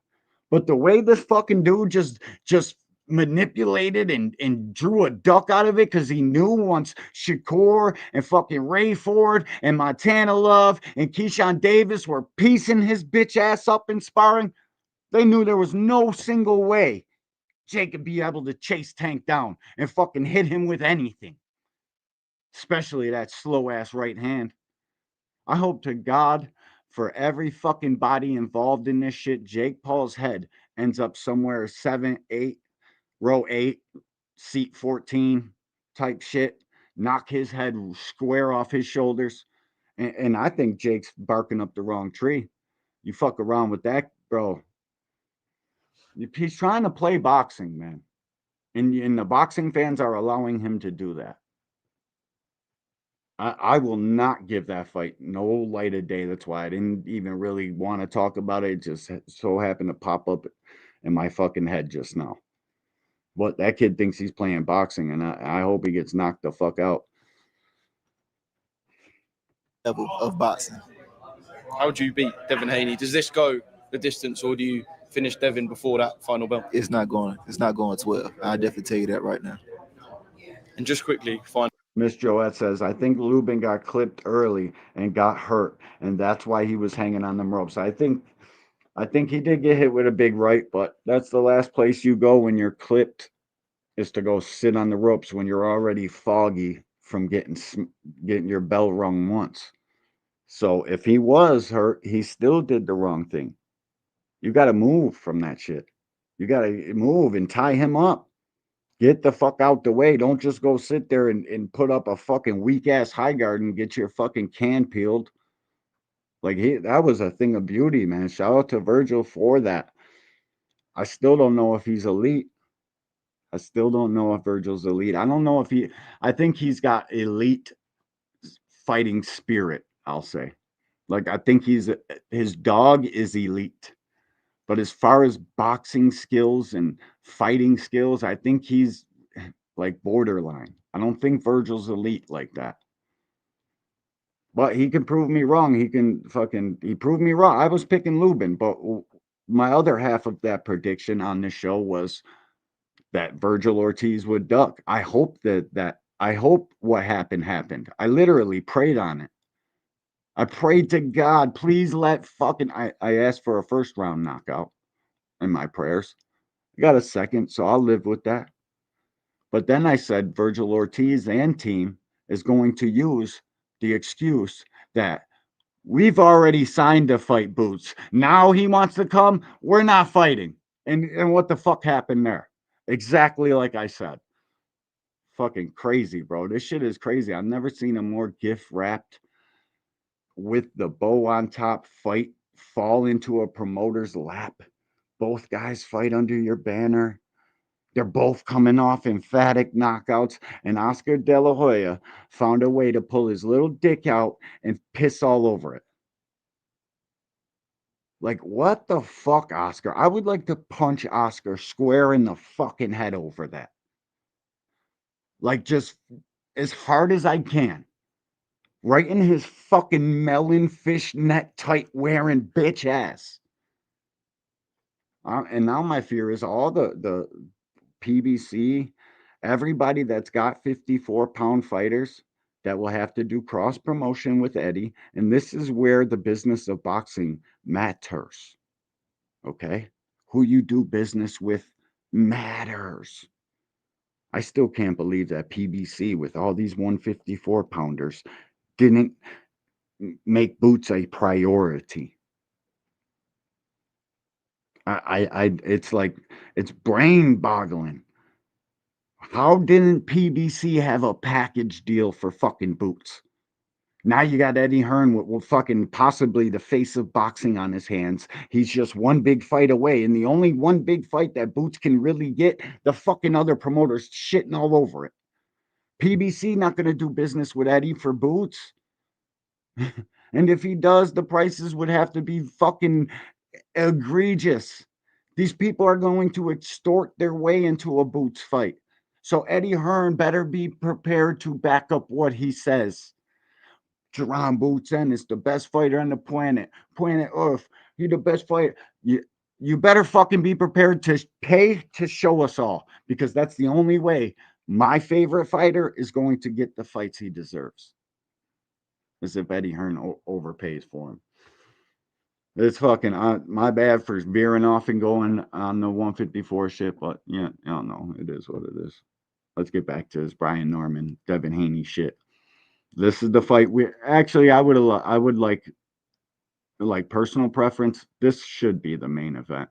But the way this fucking dude just manipulated and drew a duck out of it because he knew once Shakur and fucking Ray Ford and Montana Love and Keyshawn Davis were piecing his bitch ass up in sparring, they knew there was no single way Jake could be able to chase Tank down and fucking hit him with anything. Especially that slow ass right hand. I hope to God for every fucking body involved in this shit, Jake Paul's head ends up somewhere 7, 8, row 8, seat 14 type shit. Knock his head square off his shoulders. And I think Jake's barking up the wrong tree. You fuck around with that, bro. He's trying to play boxing, man. And the boxing fans are allowing him to do that. I will not give that fight no light of day. That's why I didn't even really want to talk about it. It just so happened to pop up in my fucking head just now. But that kid thinks he's playing boxing, and I hope he gets knocked the fuck out. Level of boxing. How would you beat Devin Haney? Does this go the distance, or do you finish Devin before that final bell? It's not going 12. I'll definitely tell you that right now. And just quickly, final. Miss Joette says, I think Lubin got clipped early and got hurt, and that's why he was hanging on them ropes. I think he did get hit with a big right, but that's the last place you go when you're clipped, is to go sit on the ropes when you're already foggy from getting your bell rung once. So if he was hurt, he still did the wrong thing. You got to move from that shit. You got to move and tie him up. Get the fuck out the way. Don't just go sit there and put up a fucking weak ass high guard and get your fucking can peeled. Like that was a thing of beauty, man. Shout out to Virgil for that. I still don't know if he's elite. I still don't know if Virgil's elite. I don't know if I think he's got elite fighting spirit, I'll say. Like I think his dog is elite. But as far as boxing skills and fighting skills, I think he's like borderline. I don't think Virgil's elite like that. But he can prove me wrong. He proved me wrong. I was picking Lubin, but my other half of that prediction on the show was that Virgil Ortiz would duck. I hope I hope what happened. I literally prayed on it. I prayed to God, please let I asked for a first round knockout in my prayers. I got a second, so I'll live with that. But then I said Virgil Ortiz and team is going to use the excuse that we've already signed to fight Boots. Now he wants to come. We're not fighting. And what the fuck happened there? Exactly like I said. Fucking crazy, bro. This shit is crazy. I've never seen a more gift wrapped with the bow on top fight fall into a promoter's lap. Both guys fight under your banner. They're both coming off emphatic knockouts, and Oscar De La Hoya found a way to pull his little dick out and piss all over it. Like, what the fuck, Oscar? I would like to punch Oscar square in the fucking head over that. Like, just as hard as I can. Right in his fucking melon fishnet tight wearing bitch ass. And now my fear is all the PBC, everybody that's got 54-pound fighters that will have to do cross promotion with Eddie. And this is where the business of boxing matters. Okay? Who you do business with matters. I still can't believe that PBC with all these 154 pounders didn't make Boots a priority. It's like, it's brain boggling. How didn't PBC have a package deal for fucking Boots? Now you got Eddie Hearn with fucking possibly the face of boxing on his hands. He's just one big fight away. And the only one big fight that Boots can really get, the fucking other promoters shitting all over it. PBC not going to do business with Eddie for Boots. And if he does, the prices would have to be fucking egregious. These people are going to extort their way into a Boots fight. So Eddie Hearn better be prepared to back up what he says. Jerron Boots is the best fighter on the planet Earth. You're the best fighter. You better fucking be prepared to pay to show us all, because that's the only way my favorite fighter is going to get the fights he deserves. Is if Eddie Hearn overpays for him. It's fucking my bad for veering off and going on the 154 shit, but yeah, I don't know. It is what it is. Let's get back to this Brian Norman, Devin Haney shit. This is the fight I would like personal preference. This should be the main event.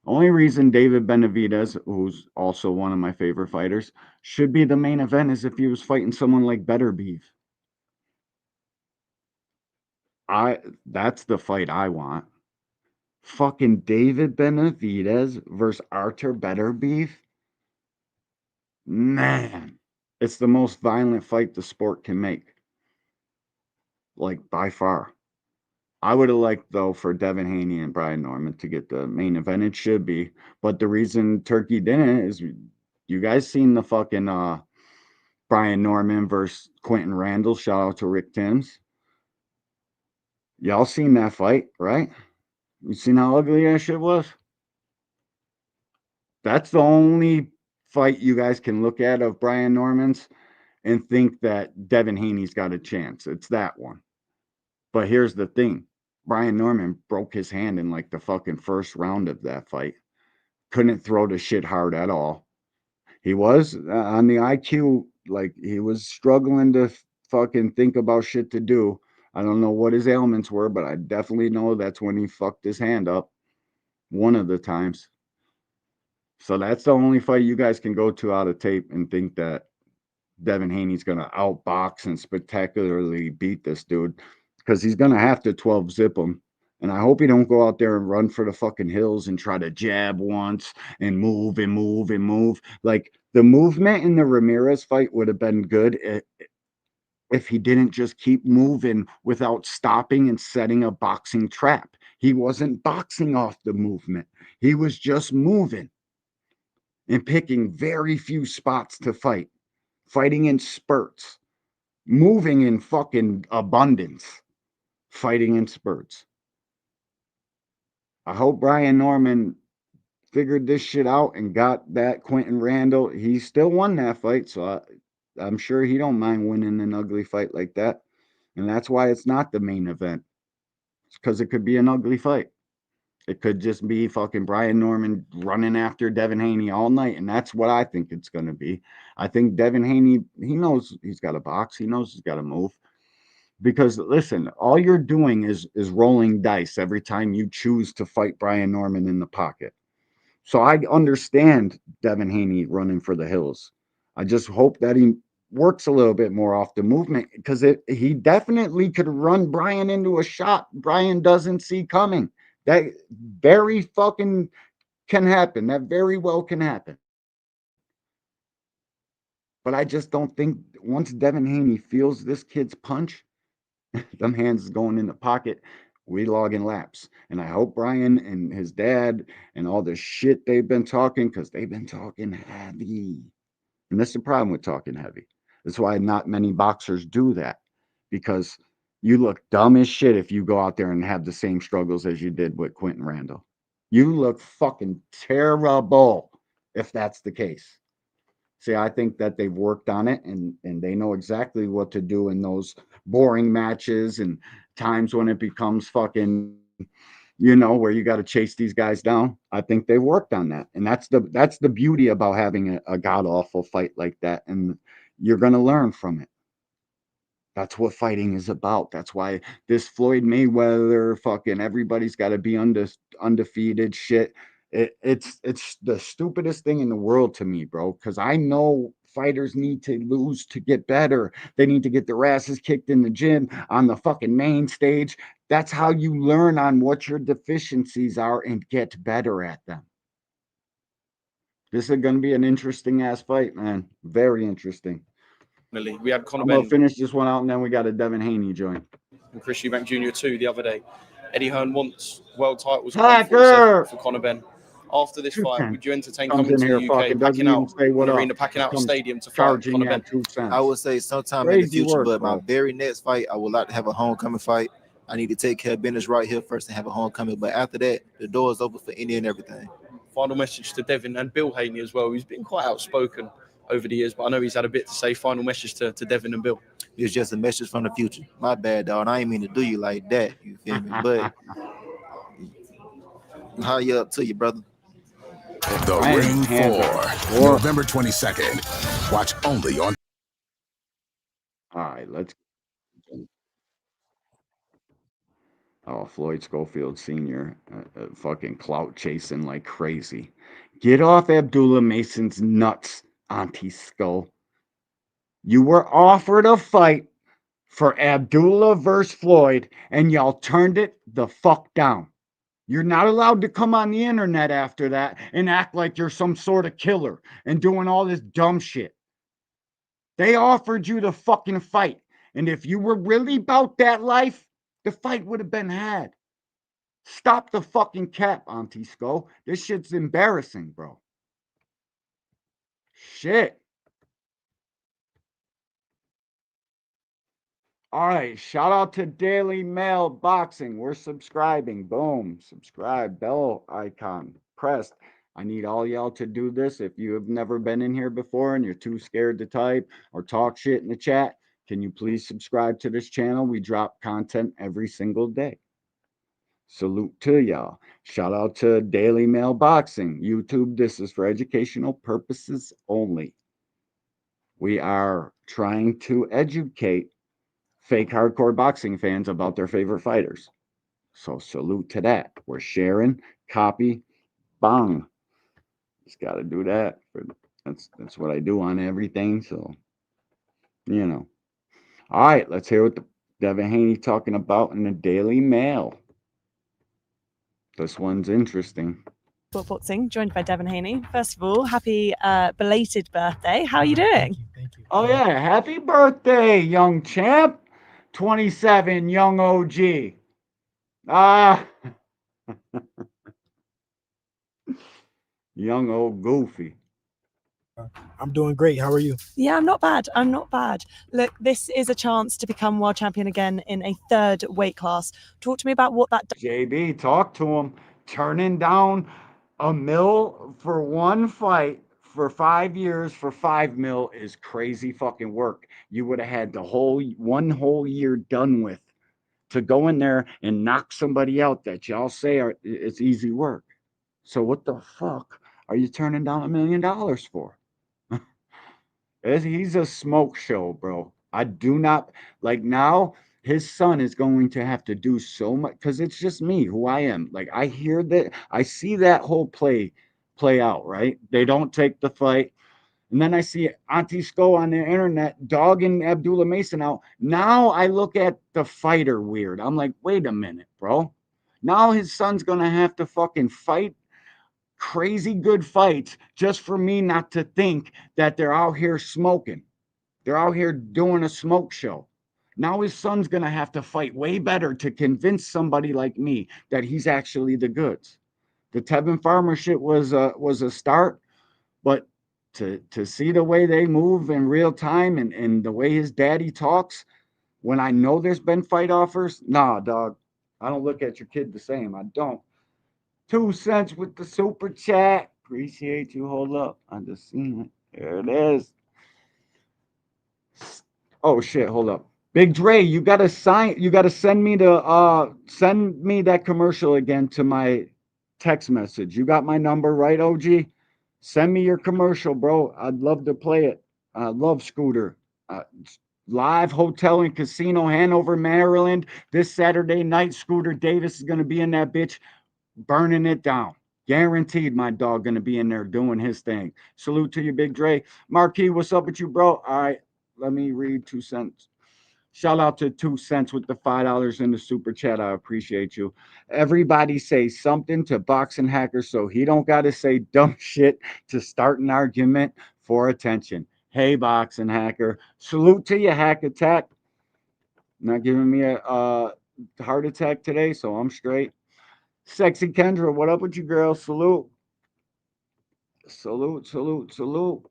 Only reason David Benavidez, who's also one of my favorite fighters, should be the main event is if he was fighting someone like Beterbiev. That's the fight I want. Fucking David Benavidez versus Artur Beterbiev. Man, it's the most violent fight the sport can make. Like, by far. I would have liked, though, for Devin Haney and Brian Norman to get the main event. It should be. But the reason Turkey didn't is, you guys seen the fucking Brian Norman versus Quentin Randall. Shout out to Rick Timms. Y'all seen that fight, right? You seen how ugly that shit was? That's the only fight you guys can look at of Brian Norman's and think that Devin Haney's got a chance. It's that one. But here's the thing. Brian Norman broke his hand in like the fucking first round of that fight. Couldn't throw the shit hard at all. He was on the IQ, like he was struggling to fucking think about shit to do. I don't know what his ailments were, but I definitely know that's when he fucked his hand up one of the times. So that's the only fight you guys can go to out of tape and think that Devin Haney's going to outbox and spectacularly beat this dude, because he's going to have to 12 zip him. And I hope he don't go out there and run for the fucking hills and try to jab once and move and move and move. Like, the movement in the Ramirez fight would have been good if he didn't just keep moving without stopping and setting a boxing trap. He wasn't boxing off the movement. He was just moving and picking very few spots to fight, fighting in spurts, moving in fucking abundance, fighting in spurts. I hope Brian Norman figured this shit out and got that Quentin Randall. He still won that fight, so I'm sure he don't mind winning an ugly fight like that. And that's why it's not the main event. It's because it could be an ugly fight. It could just be fucking Brian Norman running after Devin Haney all night, and that's what I think it's going to be. I think Devin Haney, he knows he's got to box. He knows he's got to move. Because, listen, all you're doing is rolling dice every time you choose to fight Brian Norman in the pocket. So I understand Devin Haney running for the hills. I just hope that he works a little bit more off the movement, because he definitely could run Brian into a shot Brian doesn't see coming. That very fucking can happen. That very well can happen. But I just don't think once Devin Haney feels this kid's punch, them hands going in the pocket, we logging laps. And I hope Brian and his dad and all the shit they've been talking, because they've been talking heavy. And that's the problem with talking heavy. That's why not many boxers do that, because you look dumb as shit if you go out there and have the same struggles as you did with Quentin Randall. You look fucking terrible if that's the case. See, I think that they've worked on it, and they know exactly what to do in those boring matches and times when it becomes fucking, where you got to chase these guys down. I think they worked on that. And that's the beauty about having a god awful fight like that. And you're going to learn from it. That's what fighting is about. That's why this Floyd Mayweather fucking everybody's got to be undefeated shit. It's the stupidest thing in the world to me, bro, because I know fighters need to lose to get better. They need to get their asses kicked in the gym, on the fucking main stage. That's how you learn on what your deficiencies are and get better at them. This is going to be an interesting ass fight, man. Very interesting. We had Conor I'm going to Benn finish this one out, and then we got a Devin Haney joint. and Chris Eubank Jr. too the other day. Eddie Hearn wants world titles Hacker! for Conor Benn. After this fight, would you entertain Comes coming in to here the UK, fucking doesn't packing even out say what an up. arena, packing out a Comes stadium to fight charging Conor you Benn? at 2 cents. I would say sometime in the Crazy future, work, but my bro. very next fight, I would like to have a homecoming fight. I need to take care of business right here first and have a homecoming. But after that, the door is open for any and everything. Final message to Devin and Bill Haney as well. He's been quite outspoken over the years, but I know he's had a bit to say. Final message to Devin and Bill. It's just a message from the future. My bad, dog. I ain't mean to do you like that. You feel me? But how you up to you, brother? The Ring 4, November 22nd. Watch only on. All right, let's. Oh, Floyd Schofield Sr., fucking clout chasing like crazy. Get off Abdullah Mason's nuts, Auntie Skull. You were offered a fight for Abdullah versus Floyd, and y'all turned it the fuck down. You're not allowed to come on the internet after that and act like you're some sort of killer and doing all this dumb shit. They offered you the fucking fight. And if you were really about that life, the fight would have been had. Stop the fucking cap, Auntie Skull. This shit's embarrassing, bro. Shit. All right, shout out to Daily Mail Boxing. We're subscribing. Boom, subscribe, bell icon pressed. I need all y'all to do this. If you have never been in here before and you're too scared to type or talk shit in the chat, can you please subscribe to this channel? We drop content every single day. Salute to y'all. Shout out to Daily Mail Boxing. YouTube, this is for educational purposes only. We are trying to educate fake hardcore boxing fans about their favorite fighters. So salute to that. We're sharing, copy, bang. Just got to do that. That's what I do on everything. So, All right, let's hear what Devin Haney talking about in the Daily Mail. This one's interesting. Boxing, joined by Devin Haney. First of all, happy belated birthday. How are you doing? Thank you. Oh, yeah. Happy birthday, young champ. 27, young OG. Young old goofy. I'm doing great. How are you? Yeah, I'm not bad. Look, this is a chance to become world champion again in a third weight class. Talk to me about what that does. JB, talk to him. Turning down $1 million for one fight for 5 years for $5 million is crazy fucking work. You would have had the one whole year done with to go in there and knock somebody out that y'all say it's easy work. So what the fuck are you turning down $1 million for? He's a smoke show, bro. I do not like now. His son is going to have to do so much because it's just me, who I am. Like I hear that, I see that whole play play out, right? They don't take the fight. And then I see Auntie Sko on the internet dogging Abdullah Mason out. Now I look at the fighter weird. I'm like, wait a minute, bro. Now his son's going to have to fucking fight crazy good fights just for me not to think that they're out here smoking. They're out here doing a smoke show. Now his son's going to have to fight way better to convince somebody like me that he's actually the goods. The Tevin Farmer shit was a start, but to see the way they move in real time and the way his daddy talks, when I know there's been fight offers, nah, dog, I don't look at your kid the same. I don't. 2 cents with the super chat. Appreciate you. Hold up. I just seen it. There it is. Oh shit, hold up. Big Dre, you gotta send me that commercial again to my text message. You got my number, right, OG? Send me your commercial, bro. I'd love to play it. I love Scooter. Live hotel and casino, Hanover, Maryland. This Saturday night, Scooter Davis is gonna be in that bitch, burning it down. Guaranteed my dog gonna be in there doing his thing. Salute to you, Big Dre. Marquis, what's up with you, bro? All right, let me read 2 cents. Shout out to 2 cents with the $5 in the super chat. I appreciate you. Everybody say something to Boxing Hacker so he don't got to say dumb shit to start an argument for attention. Hey, Boxing Hacker. Salute to you, Hack Attack. Not giving me a heart attack today, so I'm straight. Sexy Kendra, what up with you, girl? Salute. Salute, salute, salute.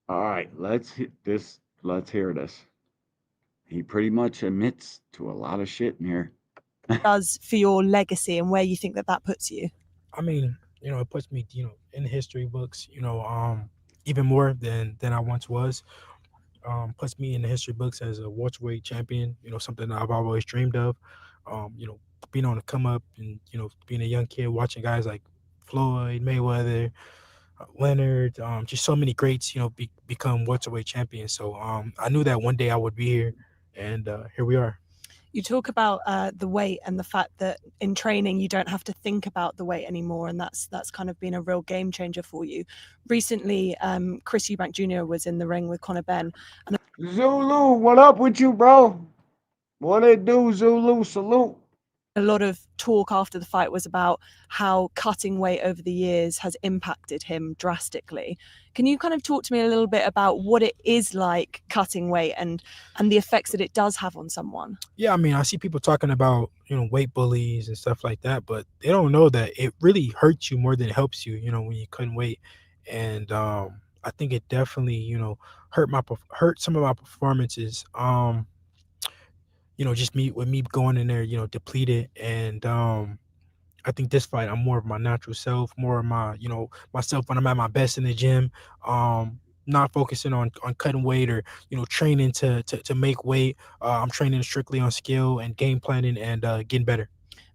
All right, let's hit this. Let's hear this. He pretty much admits to a lot of shit in here. Does for your legacy and where you think that puts you? I mean, it puts me, in the history books, even more than I once was. Puts me in the history books as a welterweight champion, something that I've always dreamed of. Being on the come up and, being a young kid, watching guys like Floyd, Mayweather, Leonard, just so many greats, become welterweight champions. So I knew that one day I would be here, and here we are. You talk about the weight and the fact that in training you don't have to think about the weight anymore, and that's kind of been a real game changer for you. Recently, Chris Eubank Jr. was in the ring with Conor Benn. And Zulu, what up with you, bro? What it do, Zulu? Salute. A lot of talk after the fight was about how cutting weight over the years has impacted him drastically. Can you kind of talk to me a little bit about what it is like cutting weight and the effects that it does have on someone? Yeah, I mean, I see people talking about, weight bullies and stuff like that, but they don't know that it really hurts you more than it helps you, when you cut weight. And I think it definitely, hurt some of my performances. Just me going in there, depleted. And I think this fight, I'm more of my natural self, more of my, myself when I'm at my best in the gym. Not focusing on cutting weight or, training to make weight. I'm training strictly on skill and game planning and getting better.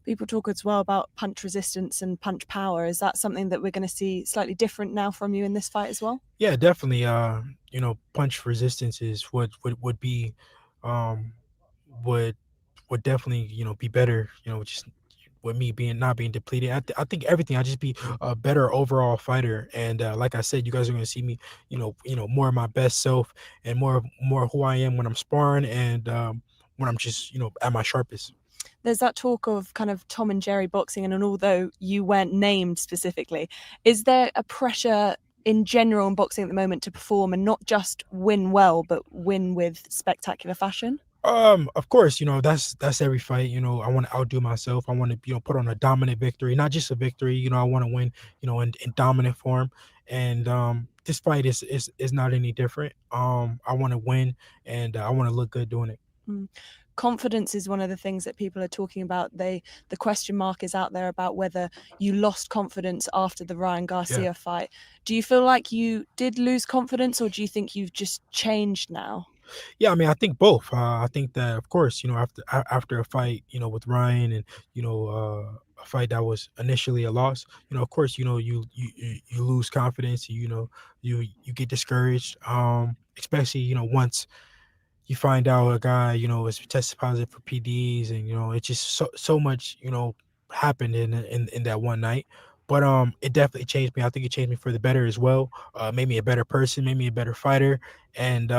People talk as well about punch resistance and punch power. Is that something that we're going to see slightly different now from you in this fight as well? Yeah, definitely. Punch resistance is what would be, would definitely, be better, just with me not being depleted. I think everything, I just be a better overall fighter. And like I said, you guys are going to see me, more of my best self and more who I am when I'm sparring and when I'm just, at my sharpest. There's that talk of kind of Tom and Jerry boxing, and although you weren't named specifically, is there a pressure in general in boxing at the moment to perform and not just win well, but win with spectacular fashion? Of course, that's every fight. I want to outdo myself. I want to, put on a dominant victory, not just a victory. I want to win, in dominant form. And this fight is not any different. I want to win, and I want to look good doing it. Confidence is one of the things that people are talking about. The question mark is out there about whether you lost confidence after the Ryan Garcia fight. Do you feel like you did lose confidence, or do you think you've just changed now? Yeah, I mean, I think both. I think that, of course, after a fight, with Ryan and, a fight that was initially a loss, of course, you lose confidence, you get discouraged, especially, once you find out a guy, is tested positive for PDs, and, it's just so much, happened in that one night. But it definitely changed me. I think it changed me for the better as well. Made me a better person, made me a better fighter. And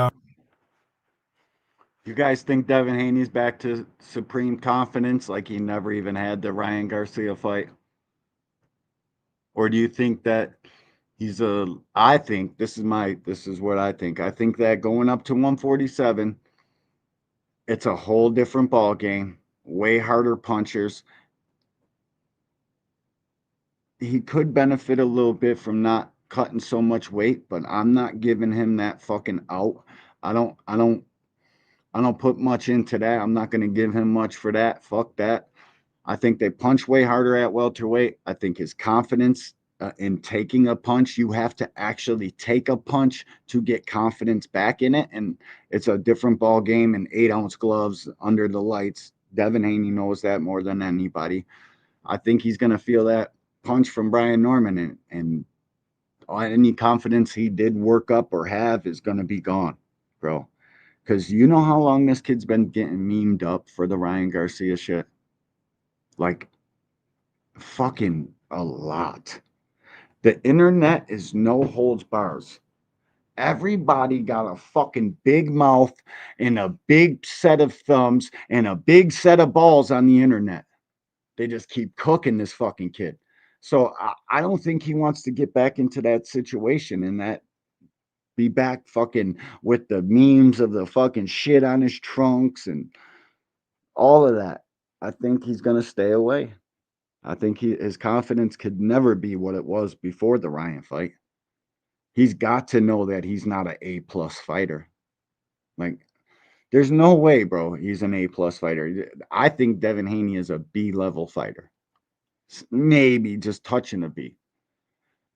You guys think Devin Haney's back to supreme confidence like he never even had the Ryan Garcia fight? Or do you think that I think this is what I think. I think that going up to 147, it's a whole different ball game, way harder punchers. He could benefit a little bit from not cutting so much weight, but I'm not giving him that fucking out. I don't put much into that. I'm not going to give him much for that. Fuck that. I think they punch way harder at welterweight. I think his confidence in taking a punch, you have to actually take a punch to get confidence back in it. And it's a different ball game in 8-ounce gloves under the lights. Devin Haney knows that more than anybody. I think he's going to feel that punch from Brian Norman, and any confidence he did work up or have is going to be gone, bro. Because you know how long this kid's been getting memed up for the Ryan Garcia shit? Like, fucking a lot. The internet is no holds bars. Everybody got a fucking big mouth and a big set of thumbs and a big set of balls on the internet. They just keep cooking this fucking kid. So I don't think he wants to get back into that situation and that be back fucking with the memes of the fucking shit on his trunks and all of that. I think he's going to stay away. I think his confidence could never be what it was before the Ryan fight. He's got to know that he's not an A+ fighter. Like, there's no way, bro, he's an A+ fighter. I think Devin Haney is a B-level fighter. Maybe just touching a B.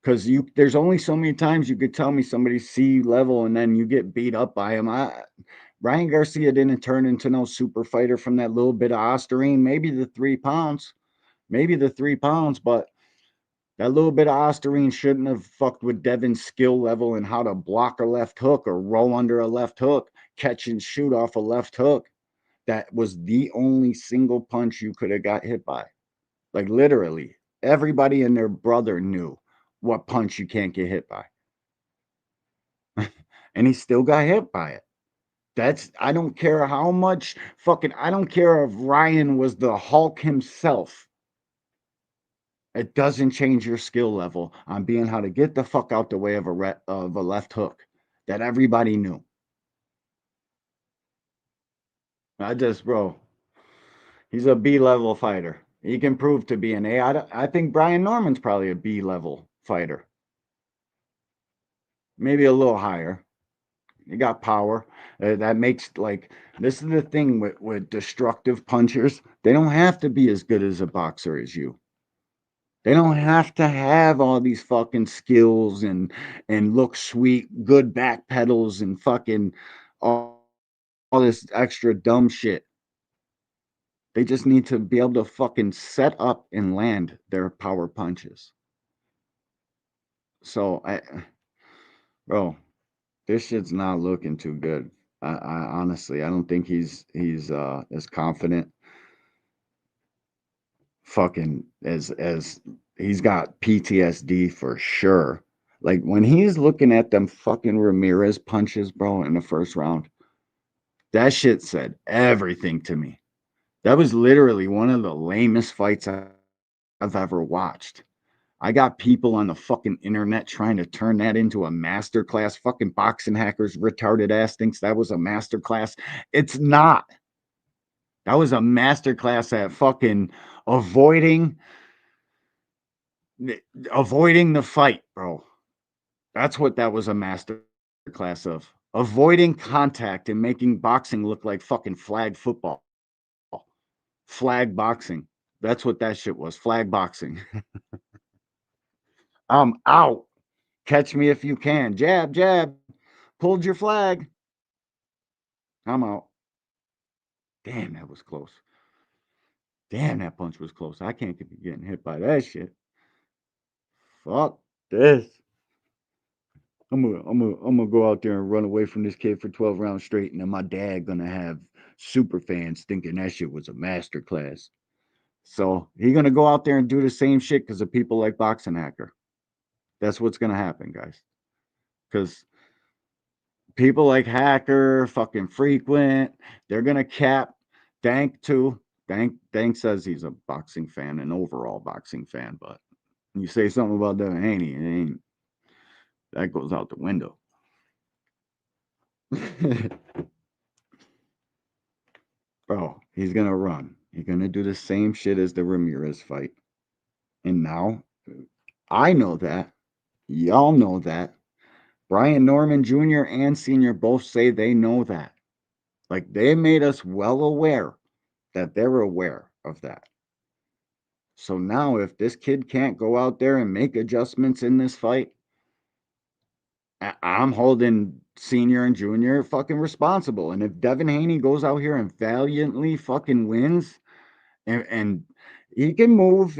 Because there's only so many times you could tell me somebody's C-level and then you get beat up by him. Ryan Garcia didn't turn into no super fighter from that little bit of Osterine, maybe the 3 pounds. Maybe the 3 pounds, but that little bit of Osterine shouldn't have fucked with Devin's skill level and how to block a left hook or roll under a left hook, catch and shoot off a left hook. That was the only single punch you could have got hit by. Like, literally, everybody and their brother knew what punch you can't get hit by. And he still got hit by it. I don't care how much I don't care if Ryan was the Hulk himself. It doesn't change your skill level on being how to get the fuck out the way of a left hook that everybody knew. Bro, he's a B-level fighter. He can prove to be an A. I think Brian Norman's probably a B-level fighter. Maybe a little higher. He got power. That makes, like, this is the thing with destructive punchers. They don't have to be as good as a boxer as you. They don't have to have all these fucking skills and look sweet, good back pedals and fucking all this extra dumb shit. They just need to be able to fucking set up and land their power punches. So, bro, this shit's not looking too good. I honestly, I don't think he's as confident. Fucking as he's got PTSD for sure. Like, when he's looking at them fucking Ramirez punches, bro, in the first round, that shit said everything to me. That was literally one of the lamest fights I've ever watched. I got people on the fucking internet trying to turn that into a masterclass. Fucking Boxing Hackers retarded ass thinks that was a masterclass. It's not. That was a masterclass at fucking avoiding the fight, bro. That's what that was a masterclass of. Avoiding contact and making boxing look like fucking flag football. Flag boxing. That's what that shit was. Flag boxing. I'm out. Catch me if you can. Jab, jab. Pulled your flag. I'm out. Damn, that was close. Damn, that punch was close. I can't be getting hit by that shit. Fuck this. I'm gonna go out there and run away from this kid for 12 rounds straight, and then my dad gonna have super fans thinking that shit was a master class. So he's gonna go out there and do the same shit because of people like Boxing Hacker. That's what's gonna happen, guys. Because people like Hacker, fucking Frequent, they're gonna cap Dank too. Dank says he's a boxing fan, an overall boxing fan, but you say something about Devin Haney, it ain't, that goes out the window. Bro, he's gonna run. He's gonna do the same shit as the Ramirez fight. And now I know that. Y'all know that. Brian Norman Jr. and Sr. both say they know that. Like, they made us well aware that they're aware of that. So now, if this kid can't go out there and make adjustments in this fight, I'm holding Senior and Junior fucking responsible. And if Devin Haney goes out here and valiantly fucking wins, and he can move,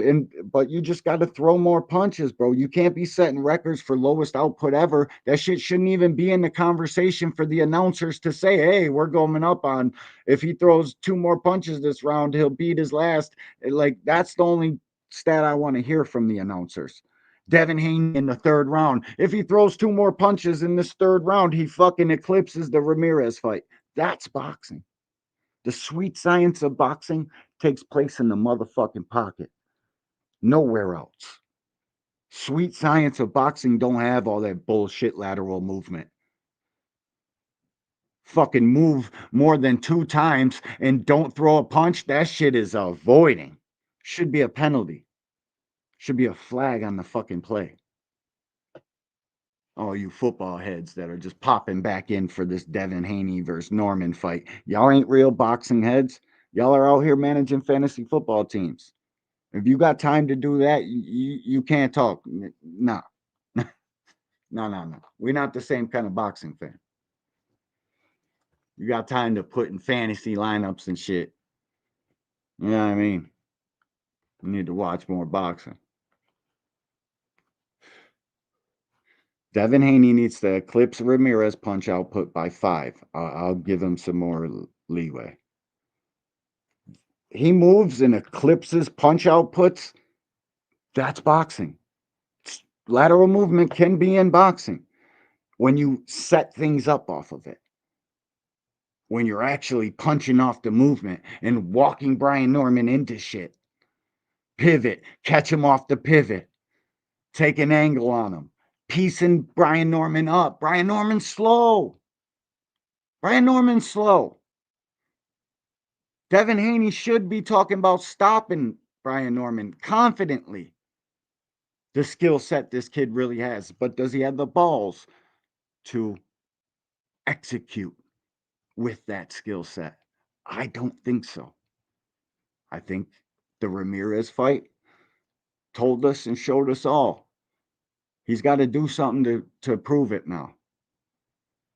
but you just got to throw more punches, bro. You can't be setting records for lowest output ever. That shit shouldn't even be in the conversation for the announcers to say, hey, we're going up on, if he throws 2 more punches this round, he'll beat his last. Like, that's the only stat I want to hear from the announcers. Devin Haney in the 3rd round. If he throws 2 more punches in this 3rd round, he fucking eclipses the Ramirez fight. That's boxing. The sweet science of boxing takes place in the motherfucking pocket. Nowhere else. Sweet science of boxing don't have all that bullshit lateral movement. Fucking move more than 2 times and don't throw a punch. That shit is avoiding. Should be a penalty. Should be a flag on the fucking play. All you football heads that are just popping back in for this Devin Haney versus Norman fight. Y'all ain't real boxing heads. Y'all are out here managing fantasy football teams. If you got time to do that, you can't talk. No. No. We're not the same kind of boxing fan. You got time to put in fantasy lineups and shit. You know what I mean? You need to watch more boxing. Devin Haney needs to eclipse Ramirez punch output by 5. I'll give him some more leeway. He moves and eclipses punch outputs. That's boxing. Lateral movement can be in boxing when you set things up off of it. When you're actually punching off the movement and walking Brian Norman into shit. Pivot, catch him off the pivot. Take an angle on him. Piecing Brian Norman up. Brian Norman's slow. Devin Haney should be talking about stopping Brian Norman confidently. The skill set this kid really has. But does he have the balls to execute with that skill set? I don't think so. I think the Ramirez fight told us and showed us all. He's got to do something to prove it now.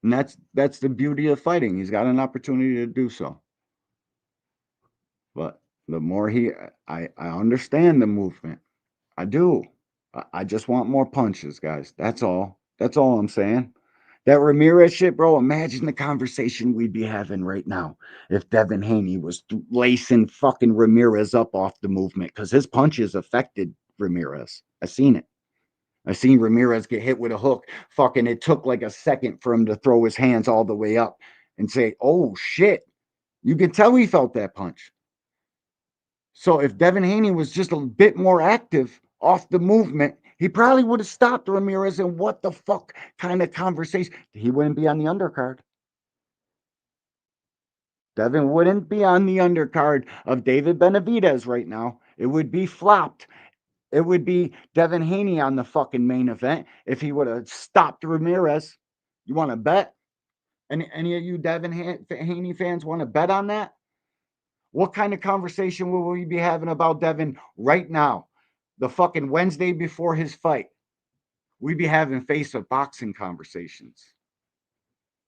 And that's the beauty of fighting. He's got an opportunity to do so. But the more I understand the movement. I do. I just want more punches, guys. That's all. That's all I'm saying. That Ramirez shit, bro, imagine the conversation we'd be having right now if Devin Haney was lacing fucking Ramirez up off the movement, because his punches affected Ramirez. I seen it. I seen Ramirez get hit with a hook. Fucking, it took like a second for him to throw his hands all the way up and say, oh shit. You can tell he felt that punch. So if Devin Haney was just a bit more active off the movement, he probably would have stopped Ramirez. And what the fuck kind of conversation? He wouldn't be on the undercard. Devin wouldn't be on the undercard of David Benavidez right now. It would be flopped. It would be Devin Haney on the fucking main event if he would have stopped Ramirez. You want to bet? Any of you Devin Haney fans want to bet on that? What kind of conversation will we be having about Devin right now? The fucking Wednesday before his fight. We'd be having face of boxing conversations.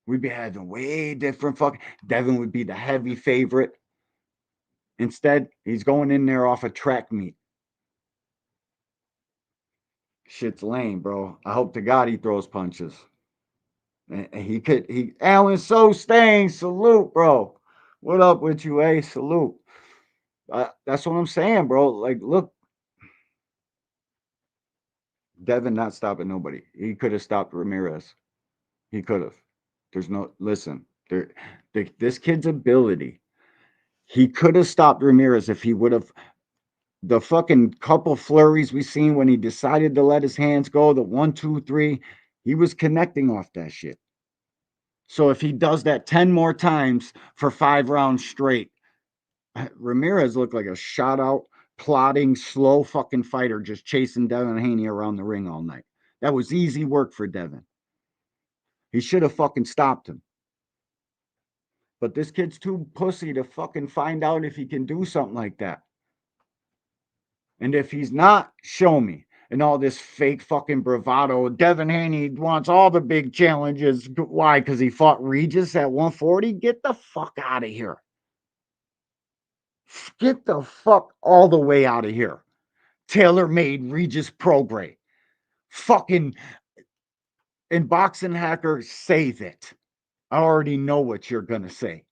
We'd be having way different fucking. Devin would be the heavy favorite. Instead, he's going in there off a track meet. Shit's lame, bro. I hope to God he throws punches. Alan So Stang, salute, bro. What up with you, eh? Salute. That's what I'm saying, bro. Like, look, Devin not stopping nobody. He could have stopped Ramirez. He could have. There's no listen. This kid's ability. He could have stopped Ramirez if he would have. The fucking couple flurries we seen when he decided to let his hands go, the 1, 2, 3, he was connecting off that shit. So if he does that 10 more times for 5 rounds straight, Ramirez looked like a shot out, plodding, slow fucking fighter just chasing Devin Haney around the ring all night. That was easy work for Devin. He should have fucking stopped him. But this kid's too pussy to fucking find out if he can do something like that. And if he's not, show me. And all this fake fucking bravado. Devin Haney wants all the big challenges. Why? Because he fought Regis at 140? Get the fuck out of here. Get the fuck all the way out of here. Tailor-made Regis Prograis. Fucking in Boxing Hacker, save it. I already know what you're going to say.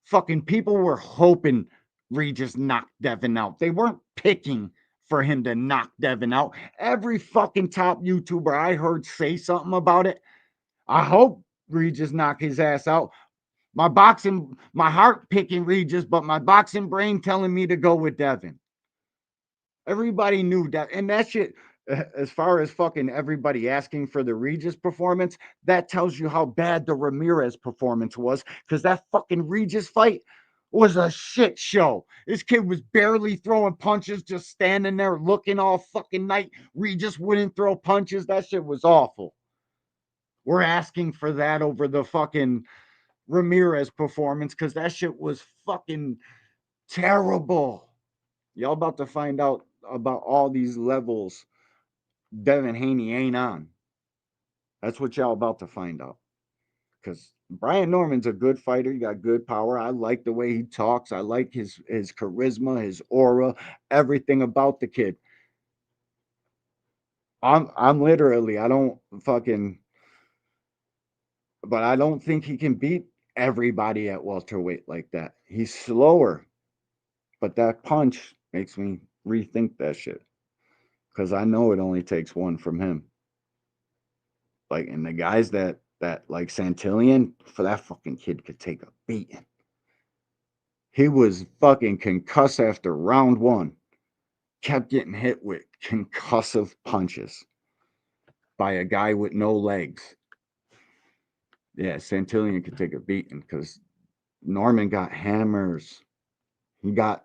Fucking people were hoping Regis knocked Devin out. They weren't picking for him to knock Devin out. Every fucking top YouTuber I heard say something about it. I hope Regis knock his ass out. My heart picking Regis, but my boxing brain telling me to go with Devin. Everybody knew that. And that shit, as far as fucking everybody asking for the Regis performance, that tells you how bad the Ramirez performance was, because that fucking Regis fight was a shit show. This kid was barely throwing punches, just standing there looking all fucking night. Regis wouldn't throw punches. That shit was awful. We're asking for that over the fucking Ramirez performance because that shit was fucking terrible. Y'all about to find out about all these levels Devin Haney ain't on. That's what y'all about to find out. Because Brian Norman's a good fighter. He got good power. I like the way he talks. I like his charisma, his aura, everything about the kid. I'm literally, I don't fucking, but I don't think he can beat everybody at welterweight like that. He's slower, but that punch makes me rethink that shit. Because I know it only takes one from him. Like, and the guys that like Santillan, for that fucking kid could take a beating. He was fucking concussed after round 1. Kept getting hit with concussive punches by a guy with no legs. Yeah, Santillan could take a beating because Norman got hammers. He got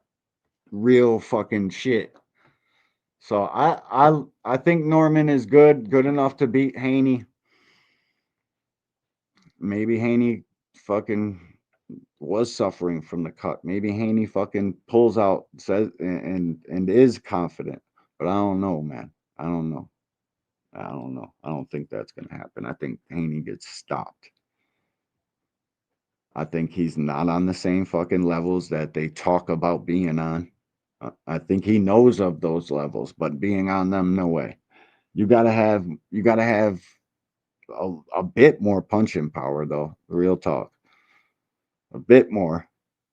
real fucking shit. So I think Norman is good enough to beat Haney. Maybe Haney fucking was suffering from the cut. Maybe Haney fucking pulls out, says and is confident. But I don't know, man. I don't know. I don't think that's gonna happen. I think Haney gets stopped. I think he's not on the same fucking levels that they talk about being on. I think he knows of those levels, but being on them, no way. You gotta have a bit more punching power, though. Real talk. A bit more.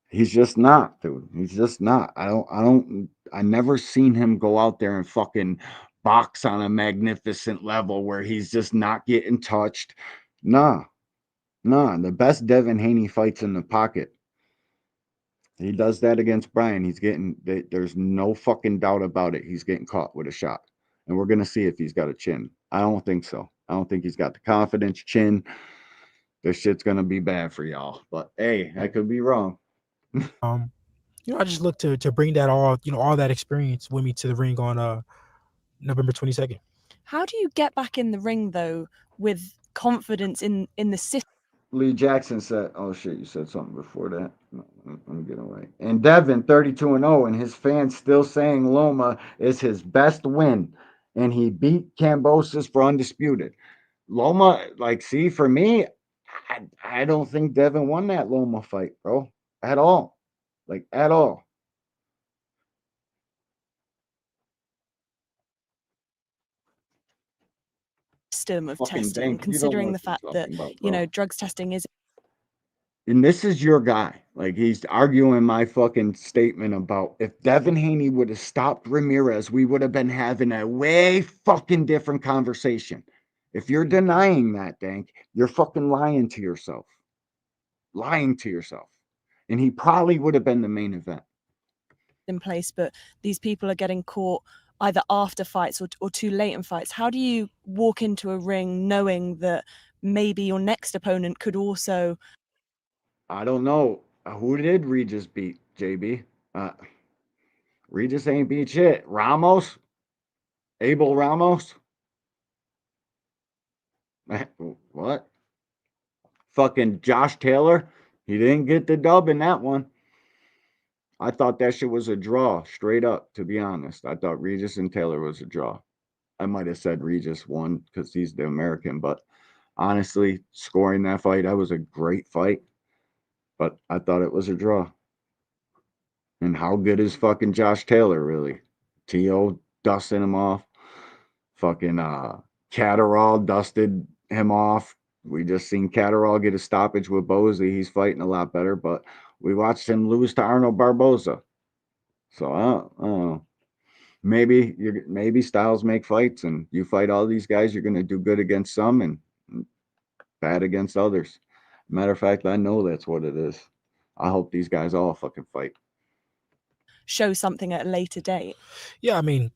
He's just not, dude. He's just not. I never seen him go out there and fucking box on a magnificent level where he's just not getting touched. Nah. The best Devin Haney fights in the pocket. He does that against Brian. There's no fucking doubt about it. He's getting caught with a shot. And we're going to see if he's got a chin. I don't think so. I don't think he's got the confidence chin. This shit's going to be bad for y'all. But hey, I could be wrong. I just look to bring that all that experience with me to the ring on November 22nd. How do you get back in the ring though with confidence in the system? Lee Jackson said, oh shit, you said something before that. No, let me get away. And Devin, 32-0, and his fans still saying Loma is his best win. And he beat Kambosos for undisputed. Loma, see, for me, I don't think Devin won that Loma fight, bro. At all. At all. System of testing, considering the fact that drugs testing is. And this is your guy. Like he's arguing my fucking statement about if Devin Haney would have stopped Ramirez, we would have been having a way fucking different conversation. If you're denying that, Dank, you're fucking lying to yourself. Lying to yourself. And he probably would have been the main event. In place, but these people are getting caught either after fights or too late in fights. How do you walk into a ring knowing that maybe your next opponent could also... I don't know. Who did Regis beat, JB? Regis ain't beat shit. Ramos? Abel Ramos? What? Fucking Josh Taylor? He didn't get the dub in that one. I thought that shit was a draw, straight up, to be honest. I thought Regis and Taylor was a draw. I might have said Regis won because he's the American, but honestly, scoring that fight, that was a great fight. But I thought it was a draw. And how good is fucking Josh Taylor, really? T.O. dusting him off. Fucking Catterall dusted him off. We just seen Catterall get a stoppage with Bosley. He's fighting a lot better, but we watched him lose to Arnold Barboza. So I don't know. Maybe styles make fights, and you fight all these guys, you're gonna do good against some and bad against others. Matter of fact, I know that's what it is. I hope these guys all fucking fight. Show something at a later date. Yeah, I mean,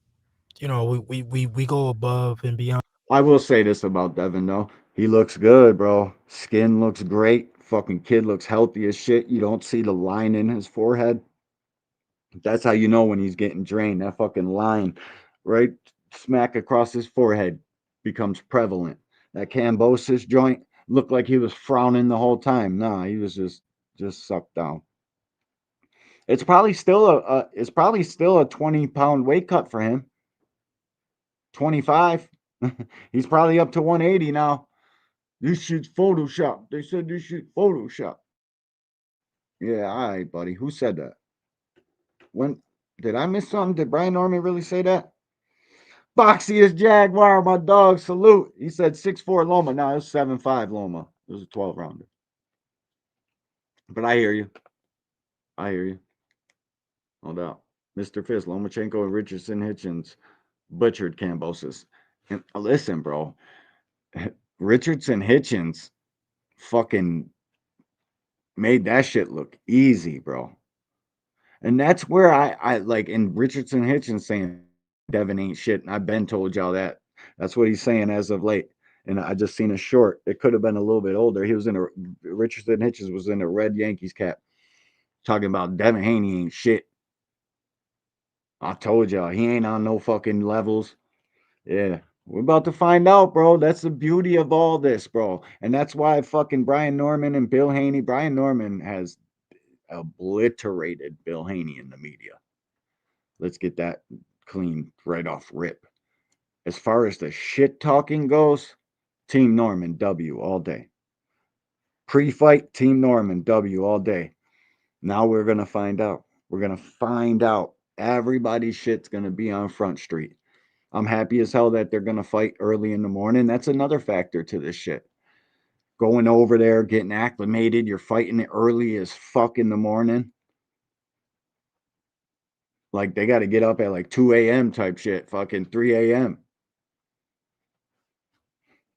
you know, we go above and beyond. I will say this about Devin though. He looks good, bro. Skin looks great. Fucking kid looks healthy as shit. You don't see the line in his forehead. That's how you know when he's getting drained. That fucking line right smack across his forehead becomes prevalent. That Cambosis joint looked like he was frowning the whole time. Nah, he was just sucked down. It's probably still a 20-pound weight cut for him. 25. He's probably up to 180 now. This shit's Photoshop. They said this shit Photoshop. Yeah, all right, buddy. Who said that? When did I miss something? Did Brian Norman really say that? Boxy is Jaguar, my dog. Salute. He said 6'4" Loma. No, it was 7'5" Loma. It was a 12-rounder. But I hear you. No doubt. Mr. Fist, Lomachenko, and Richardson Hitchens butchered Cambosis. And listen, bro. Richardson Hitchens fucking made that shit look easy, bro. And that's where I like, and Richardson Hitchens saying Devin ain't shit. And I've been told y'all that. That's what he's saying as of late. And I just seen a short. It could have been a little bit older. Richardson Hitchens was in a red Yankees cap talking about Devin Haney ain't shit. I told y'all, he ain't on no fucking levels. Yeah. We're about to find out, bro. That's the beauty of all this, bro. And that's why fucking Brian Norman and Bill Haney. Brian Norman has obliterated Bill Haney in the media. Let's get that clean right off rip. As far as the shit talking goes, Team Norman W all day. Pre-fight, Team Norman W all day. Now we're gonna find out. We're gonna find out. Everybody's shit's gonna be on Front Street. I'm happy as hell that they're gonna fight early in the morning. That's another factor to this shit. Going over there, getting acclimated, you're fighting it early as fuck in the morning. Like they got to get up at like 2 a.m. type shit, fucking 3 a.m.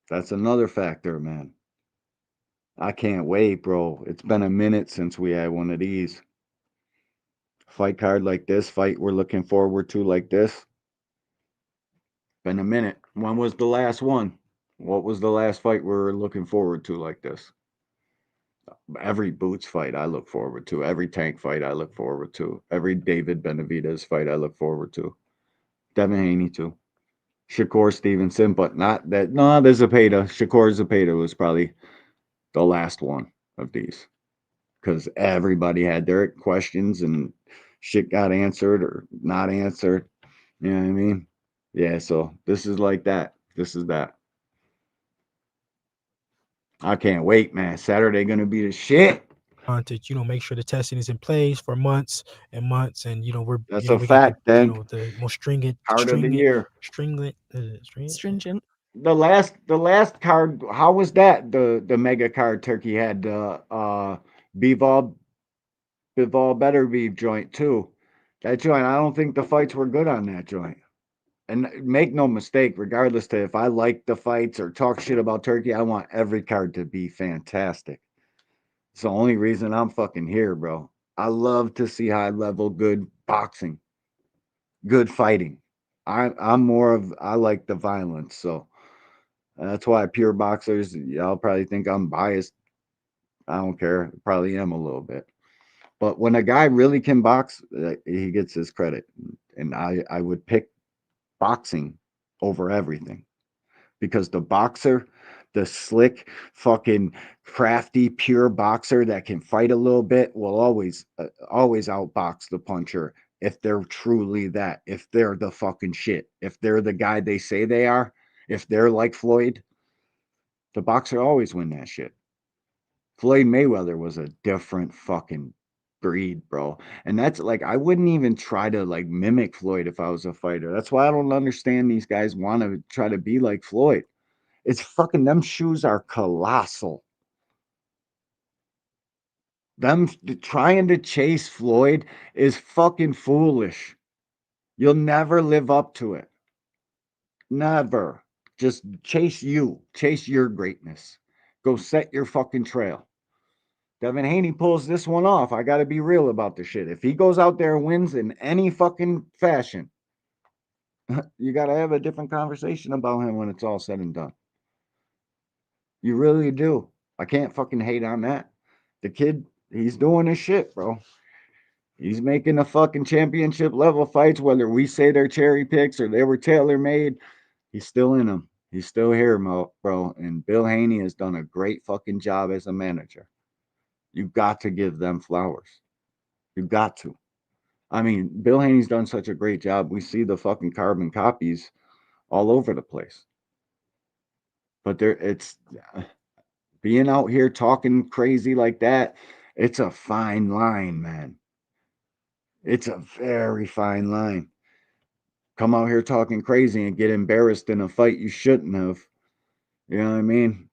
That's another factor, man. I can't wait, bro. It's been a minute since we had one of these. Fight card like this, fight we're looking forward to like this. Been a minute. When was the last one? What was the last fight we were looking forward to like this? Every Boots fight I look forward to. Every Tank fight I look forward to. Every David Benavidez fight I look forward to. Devin Haney too. Shakur Stevenson, but not that. No, there's Zepeda. Shakur Zepeda was probably the last one of these. Because everybody had their questions and shit got answered or not answered. You know what I mean? Yeah, so this is like that. This is that. I can't wait, man. Saturday gonna be the shit. To make sure the testing is in place for months and months, and that's a fact. Then the most stringent part of the year. Stringent. The last card. How was that? The mega card Turkey had. Bivol Bivol Better Be joint too. That joint, I don't think the fights were good on that joint. And make no mistake, regardless to if I like the fights or talk shit about Turkey, I want every card to be fantastic. It's the only reason I'm fucking here, bro. I love to see high level good boxing, good fighting. I'm more of I like the violence, so that's why pure boxers. Y'all probably think I'm biased. I don't care. Probably am a little bit. But when a guy really can box, he gets his credit, and I would pick boxing over everything because the boxer, the slick, fucking crafty, pure boxer that can fight a little bit will always outbox the puncher if they're truly that, if they're the fucking shit, if they're the guy they say they are, if they're like Floyd, the boxer always win that shit. Floyd Mayweather was a different fucking breed, bro. And that's like I wouldn't even try to like mimic Floyd if I was a fighter. That's why I don't understand these guys want to try to be like Floyd. It's fucking them shoes are colossal. Them trying to chase Floyd is fucking foolish. You'll never live up to it. Never. Just chase you. Chase your greatness. Go set your fucking trail. Devin Haney pulls this one off. I got to be real about the shit. If he goes out there and wins in any fucking fashion, you got to have a different conversation about him when it's all said and done. You really do. I can't fucking hate on that. The kid, he's doing his shit, bro. He's making the fucking championship level fights, whether we say they're cherry picks or they were tailor made. He's still in them. He's still here, bro. And Bill Haney has done a great fucking job as a manager. You've got to give them flowers. You've got to. I mean, Bill Haney's done such a great job. We see the fucking carbon copies all over the place. But it's being out here talking crazy like that. It's a fine line, man. It's a very fine line. Come out here talking crazy and get embarrassed in a fight you shouldn't have. You know what I mean?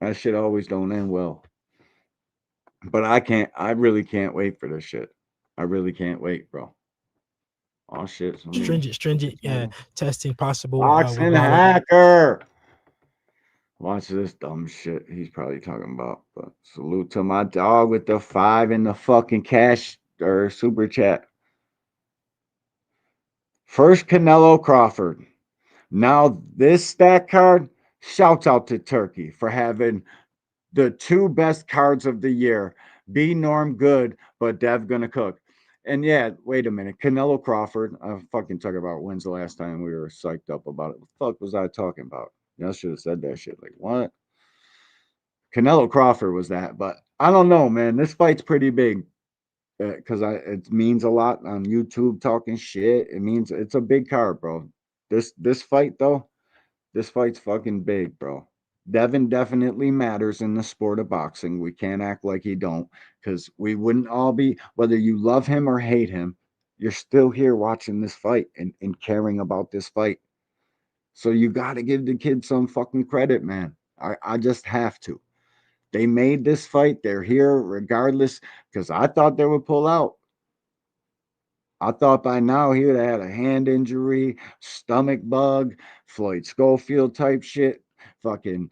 That shit always don't end well. But I really can't wait for this shit. I really can't wait, bro. Oh shit. Stringent, yeah, testing possible. Boxing hacker. Watch this dumb shit he's probably talking about. But salute to my dog with the 5 in the fucking cash or super chat. First Canelo Crawford. Now this stack card, shouts out to Turkey for having the 2 best cards of the year. B Norm good, but Dev gonna cook. And yeah, wait a minute. Canelo Crawford. I'm fucking talking about when's the last time we were psyched up about it. What the fuck was I talking about? I should have said that shit. Like, what? Canelo Crawford was that, but I don't know, man. This fight's pretty big because it means a lot on YouTube talking shit. It means it's a big card, bro. This fight though, this fight's fucking big, bro. Devin definitely matters in the sport of boxing. We can't act like he don't, because we wouldn't all be, whether you love him or hate him, you're still here watching this fight and caring about this fight. So you got to give the kid some fucking credit, man. I just have to. They made this fight. They're here regardless, because I thought they would pull out. I thought by now he would have had a hand injury, stomach bug, Floyd Schofield type shit, fucking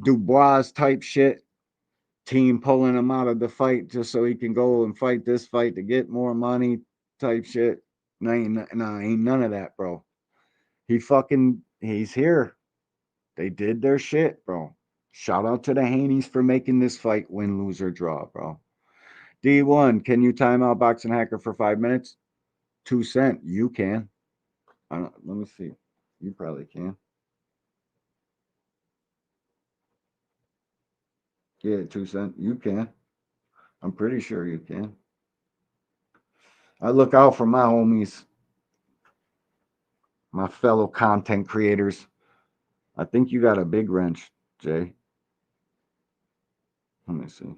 Dubois type shit. Team pulling him out of the fight just so he can go and fight this fight to get more money type shit. Ain't none of that, bro. He's here. They did their shit, bro. Shout out to the Haneys for making this fight win, lose, or draw, bro. D1, can you time out Boxing Hacker for 5 minutes? 2 cent, you can. Let me see. You probably can. Yeah, 2 cent, you can. I'm pretty sure you can. I look out for my homies, my fellow content creators. I think you got a big wrench, Jay. Let me see.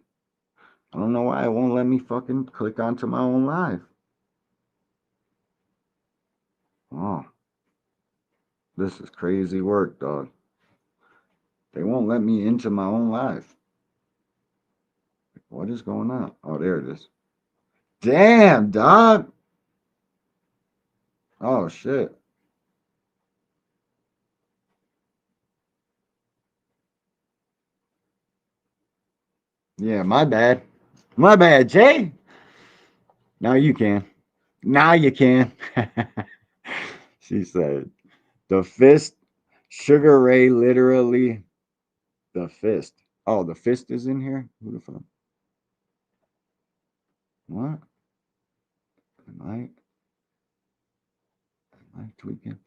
I don't know why it won't let me fucking click onto my own live. Oh. This is crazy work, dog. They won't let me into my own live. What is going on? Oh, there it is. Damn, dog. Oh shit. Yeah, my bad. My bad, Jay. Now you can. Now you can. She said, the fist, Sugar Ray literally, the fist. Oh, the fist is in here? Who the fuck? What? Am I tweaking?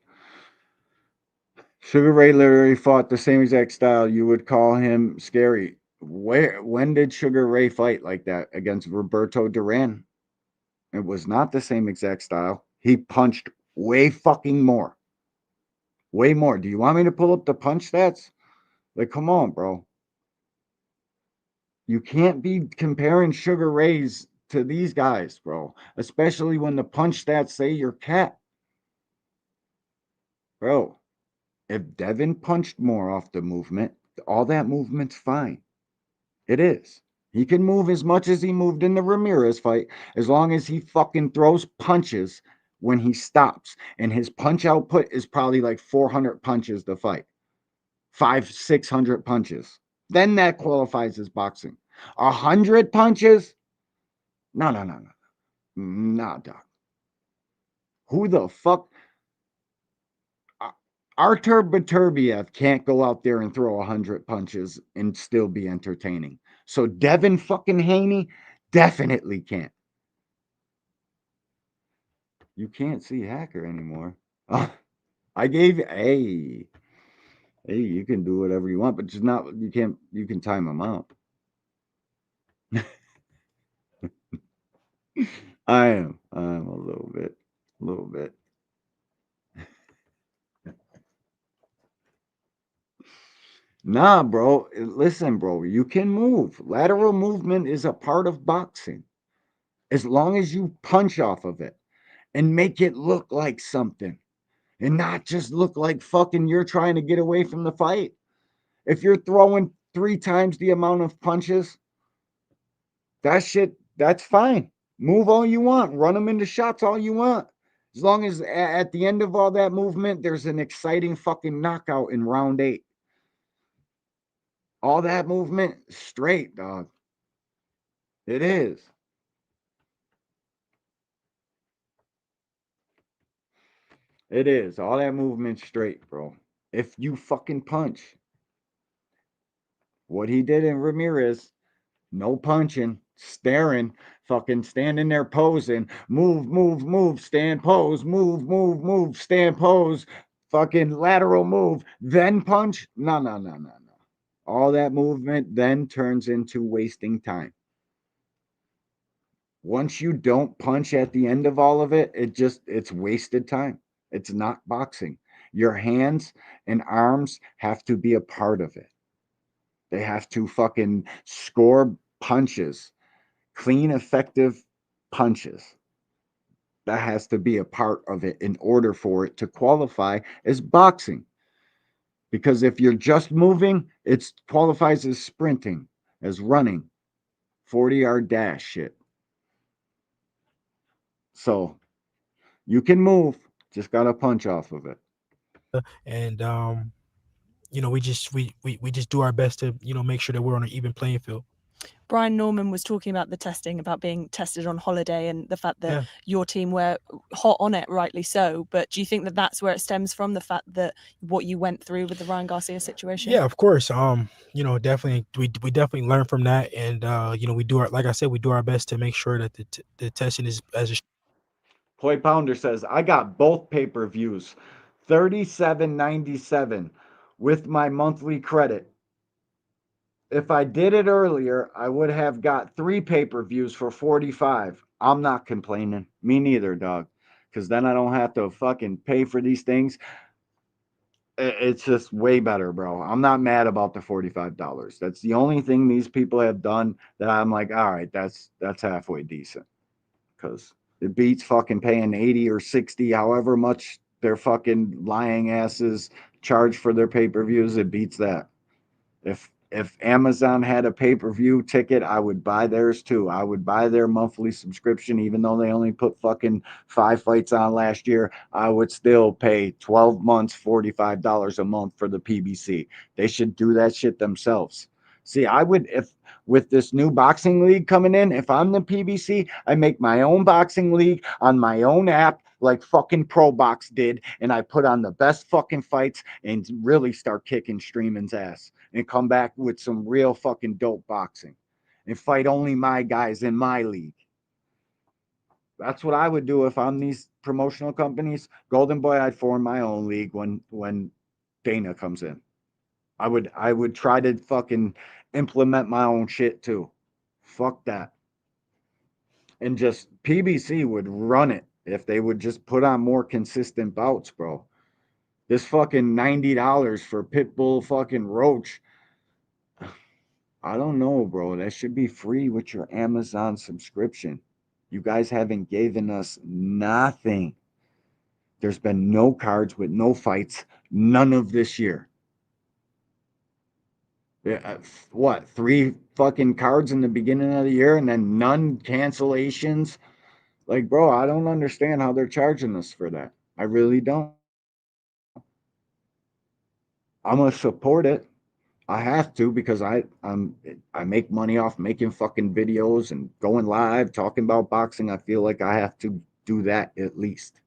Sugar Ray literally fought the same exact style. You would call him scary. When did Sugar Ray fight like that against Roberto Duran? It was not the same exact style. He punched way fucking more. Way more. Do you want me to pull up the punch stats? Like, come on, bro. You can't be comparing Sugar Rays to these guys, bro. Especially when the punch stats say you're cat. Bro, if Devin punched more off the movement, all that movement's fine. It is. He can move as much as he moved in the Ramirez fight, as long as he fucking throws punches when he stops. And his punch output is probably like 400 punches to fight. 600 punches. Then that qualifies as boxing. 100 punches? No. Nah, doc. Who the fuck? Artur Beterbiev can't go out there and throw 100 punches and still be entertaining. So Devin fucking Haney definitely can't. You can't see Hacker anymore. I gave hey, you can do whatever you want, but just not you can time them out. I'm a little bit. Nah, bro. Listen, bro, you can move. Lateral movement is a part of boxing. As long as you punch off of it and make it look like something and not just look like fucking you're trying to get away from the fight. If you're throwing 3 times the amount of punches, that's fine. Move all you want. Run them into shots all you want. As long as at the end of all that movement, there's an exciting fucking knockout in round 8. All that movement, straight, dog. It is. It is. All that movement straight, bro. If you fucking punch. What he did in Ramirez, no punching, staring, fucking standing there posing, move, stand, pose, move, stand, pose, fucking lateral move, then punch. No. All that movement then turns into wasting time. Once you don't punch at the end of all of it, it's wasted time. It's not boxing. Your hands and arms have to be a part of it. They have to fucking score punches, clean, effective punches. That has to be a part of it in order for it to qualify as boxing. Because if you're just moving, it qualifies as sprinting, as running, 40-yard dash shit. So you can move, just got to punch off of it. And we just do our best to make sure that we're on an even playing field. Brian Norman was talking about the testing, about being tested on holiday, and the fact that your team were hot on it, rightly so. But do you think that that's where it stems from, the fact that what you went through with the Ryan Garcia situation? Yeah, of course. Definitely, we definitely learn from that, and we do our, like I said, we do our best to make sure that the testing is as. Poi Pounder says, I got both pay-per-views, $37.97 with my monthly credit. If I did it earlier, I would have got 3 pay-per-views for $45. I'm not complaining. Me neither, dog. Because then I don't have to fucking pay for these things. It's just way better, bro. I'm not mad about the $45. That's the only thing these people have done that I'm like, all right, that's halfway decent. Because it beats fucking paying 80 or 60, however much their fucking lying asses charge for their pay-per-views. It beats that. if Amazon had a pay-per-view ticket, I would buy theirs too. I would buy their monthly subscription, even though they only put fucking 5 fights on last year. I would still pay 12 months, $45 a month for the PBC. They should do that shit themselves. See, I would, if with this new boxing league coming in, if I'm the PBC, I make my own boxing league on my own app like fucking ProBox did, and I put on the best fucking fights and really start kicking streaming's ass and come back with some real fucking dope boxing and fight only my guys in my league. That's what I would do if I'm these promotional companies. Golden Boy, I'd form my own league when Dana comes in. I would try to fucking implement my own shit too. Fuck that. And just PBC would run it if they would just put on more consistent bouts, bro. This fucking $90 for Pitbull fucking Roach. I don't know, bro. That should be free with your Amazon subscription. You guys haven't given us nothing. There's been no cards with no fights, none of this year. What, 3 fucking cards in the beginning of the year and then none cancellations? Like, bro, I don't understand how they're charging us for that. I really don't. I'm gonna support it. I have to, because I make money off making fucking videos and going live talking about boxing. I feel like I have to do that at least.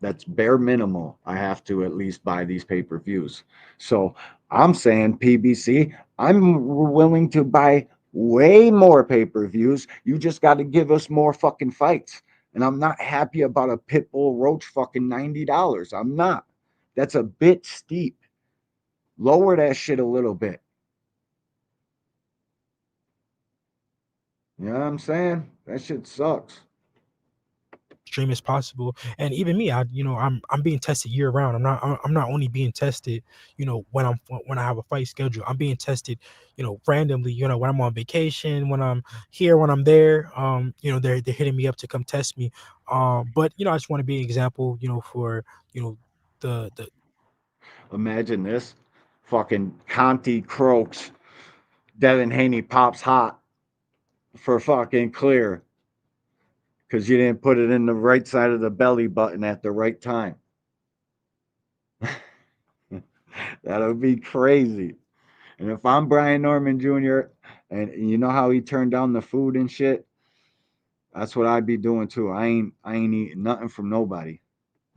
That's bare minimal. I have to at least buy these pay-per-views. So I'm saying PBC, I'm willing to buy way more pay-per-views. You just got to give us more fucking fights. And I'm not happy about a Pitbull Roach fucking $90. I'm not. That's a bit steep. Lower that shit a little bit. You know what I'm saying? That shit sucks. Stream as possible. And even me, I'm being tested year round. I'm not only being tested, when I have a fight schedule. I'm being tested, randomly, when I'm on vacation, when I'm here, when I'm there. They're hitting me up to come test me. But I just want to be an example, for the Imagine this. Fucking Conti croaks. Devin Haney pops hot for fucking clear. Because you didn't put it in the right side of the belly button at the right time. That would be crazy. And if I'm Brian Norman Jr., and you know how he turned down the food and shit, that's what I'd be doing too. I ain't eating nothing from nobody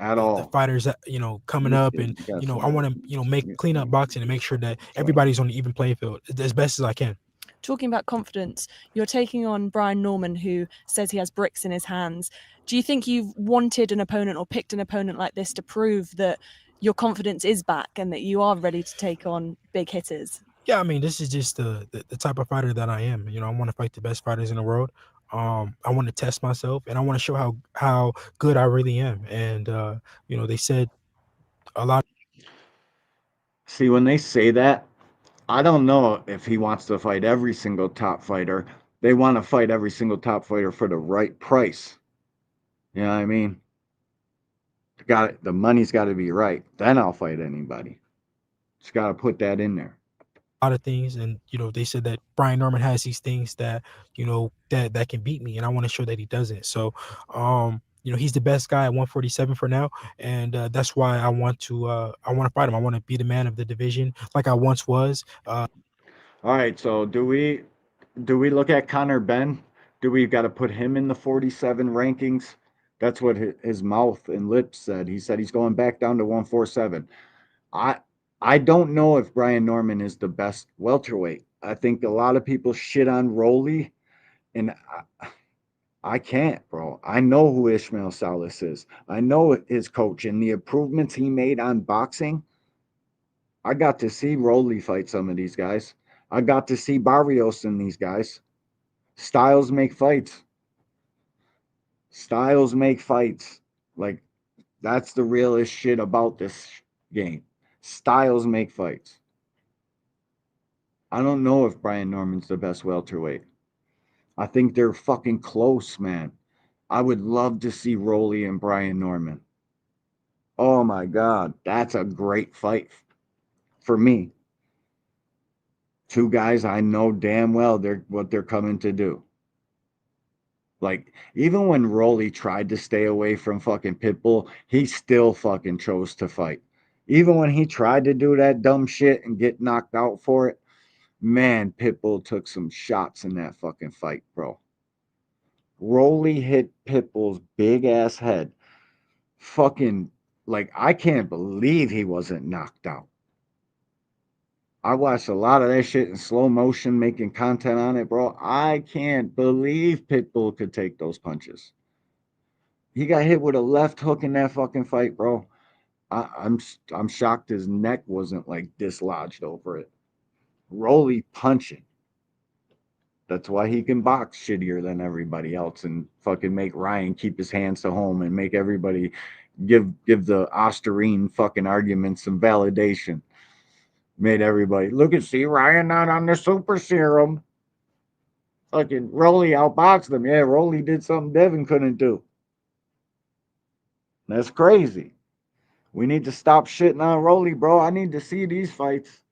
at all. The fighters that coming up, and I want to make clean up boxing and make sure that everybody's on the even playing field as best as I can. Talking about confidence, you're taking on Brian Norman, who says he has bricks in his hands. Do you think you've wanted an opponent or picked an opponent like this to prove that your confidence is back and that you are ready to take on big hitters? Yeah, I mean, this is just the type of fighter that I am. I want to fight the best fighters in the world. I want to test myself, and I want to show how good I really am. And they said a lot. See, when they say that, I don't know if he wants to fight every single top fighter. They want to fight every single top fighter for the right price. You know what I mean? The money's got to be right. Then I'll fight anybody. Just got to put that in there. A lot of things, and they said that Brian Norman has these things that that can beat me, and I want to show that he doesn't. So he's the best guy at 147 for now, and that's why I want to fight him. I want to be the man of the division like I once was. All right, so do we look at Conor Benn? Do we got to put him in the 47 rankings? That's what his mouth and lips said. He said he's going back down to 147. I don't know if Brian Norman is the best welterweight. I think a lot of people shit on Rolly, and I can't, bro. I know who Ishmael Salas is. I know his coach and the improvements he made on boxing. I got to see Rolly fight some of these guys. I got to see Barrios and these guys. Styles make fights. Styles make fights. Like, that's the realest shit about this game. Styles make fights. I don't know if Brian Norman's the best welterweight. I think they're fucking close, man. I would love to see Rolly and Brian Norman. Oh my God, that's a great fight for me. Two guys I know damn well what they're coming to do. Like, even when Rolly tried to stay away from fucking Pitbull, he still fucking chose to fight. Even when he tried to do that dumb shit and get knocked out for it, man, Pitbull took some shots in that fucking fight, bro. Rolly hit Pitbull's big ass head. Fucking, like, I can't believe he wasn't knocked out. I watched a lot of that shit in slow motion, making content on it, bro. I can't believe Pitbull could take those punches. He got hit with a left hook in that fucking fight, bro. I'm shocked his neck wasn't like dislodged over it. Rolly punching. That's why he can box shittier than everybody else and fucking make Ryan keep his hands to home and make everybody give the Osterine fucking argument some validation. Made everybody look and see Ryan not on the super serum. Fucking Rolly outboxed him. Yeah, Rolly did something Devin couldn't do. That's crazy. We need to stop shitting on Rolly, bro. I need to see these fights.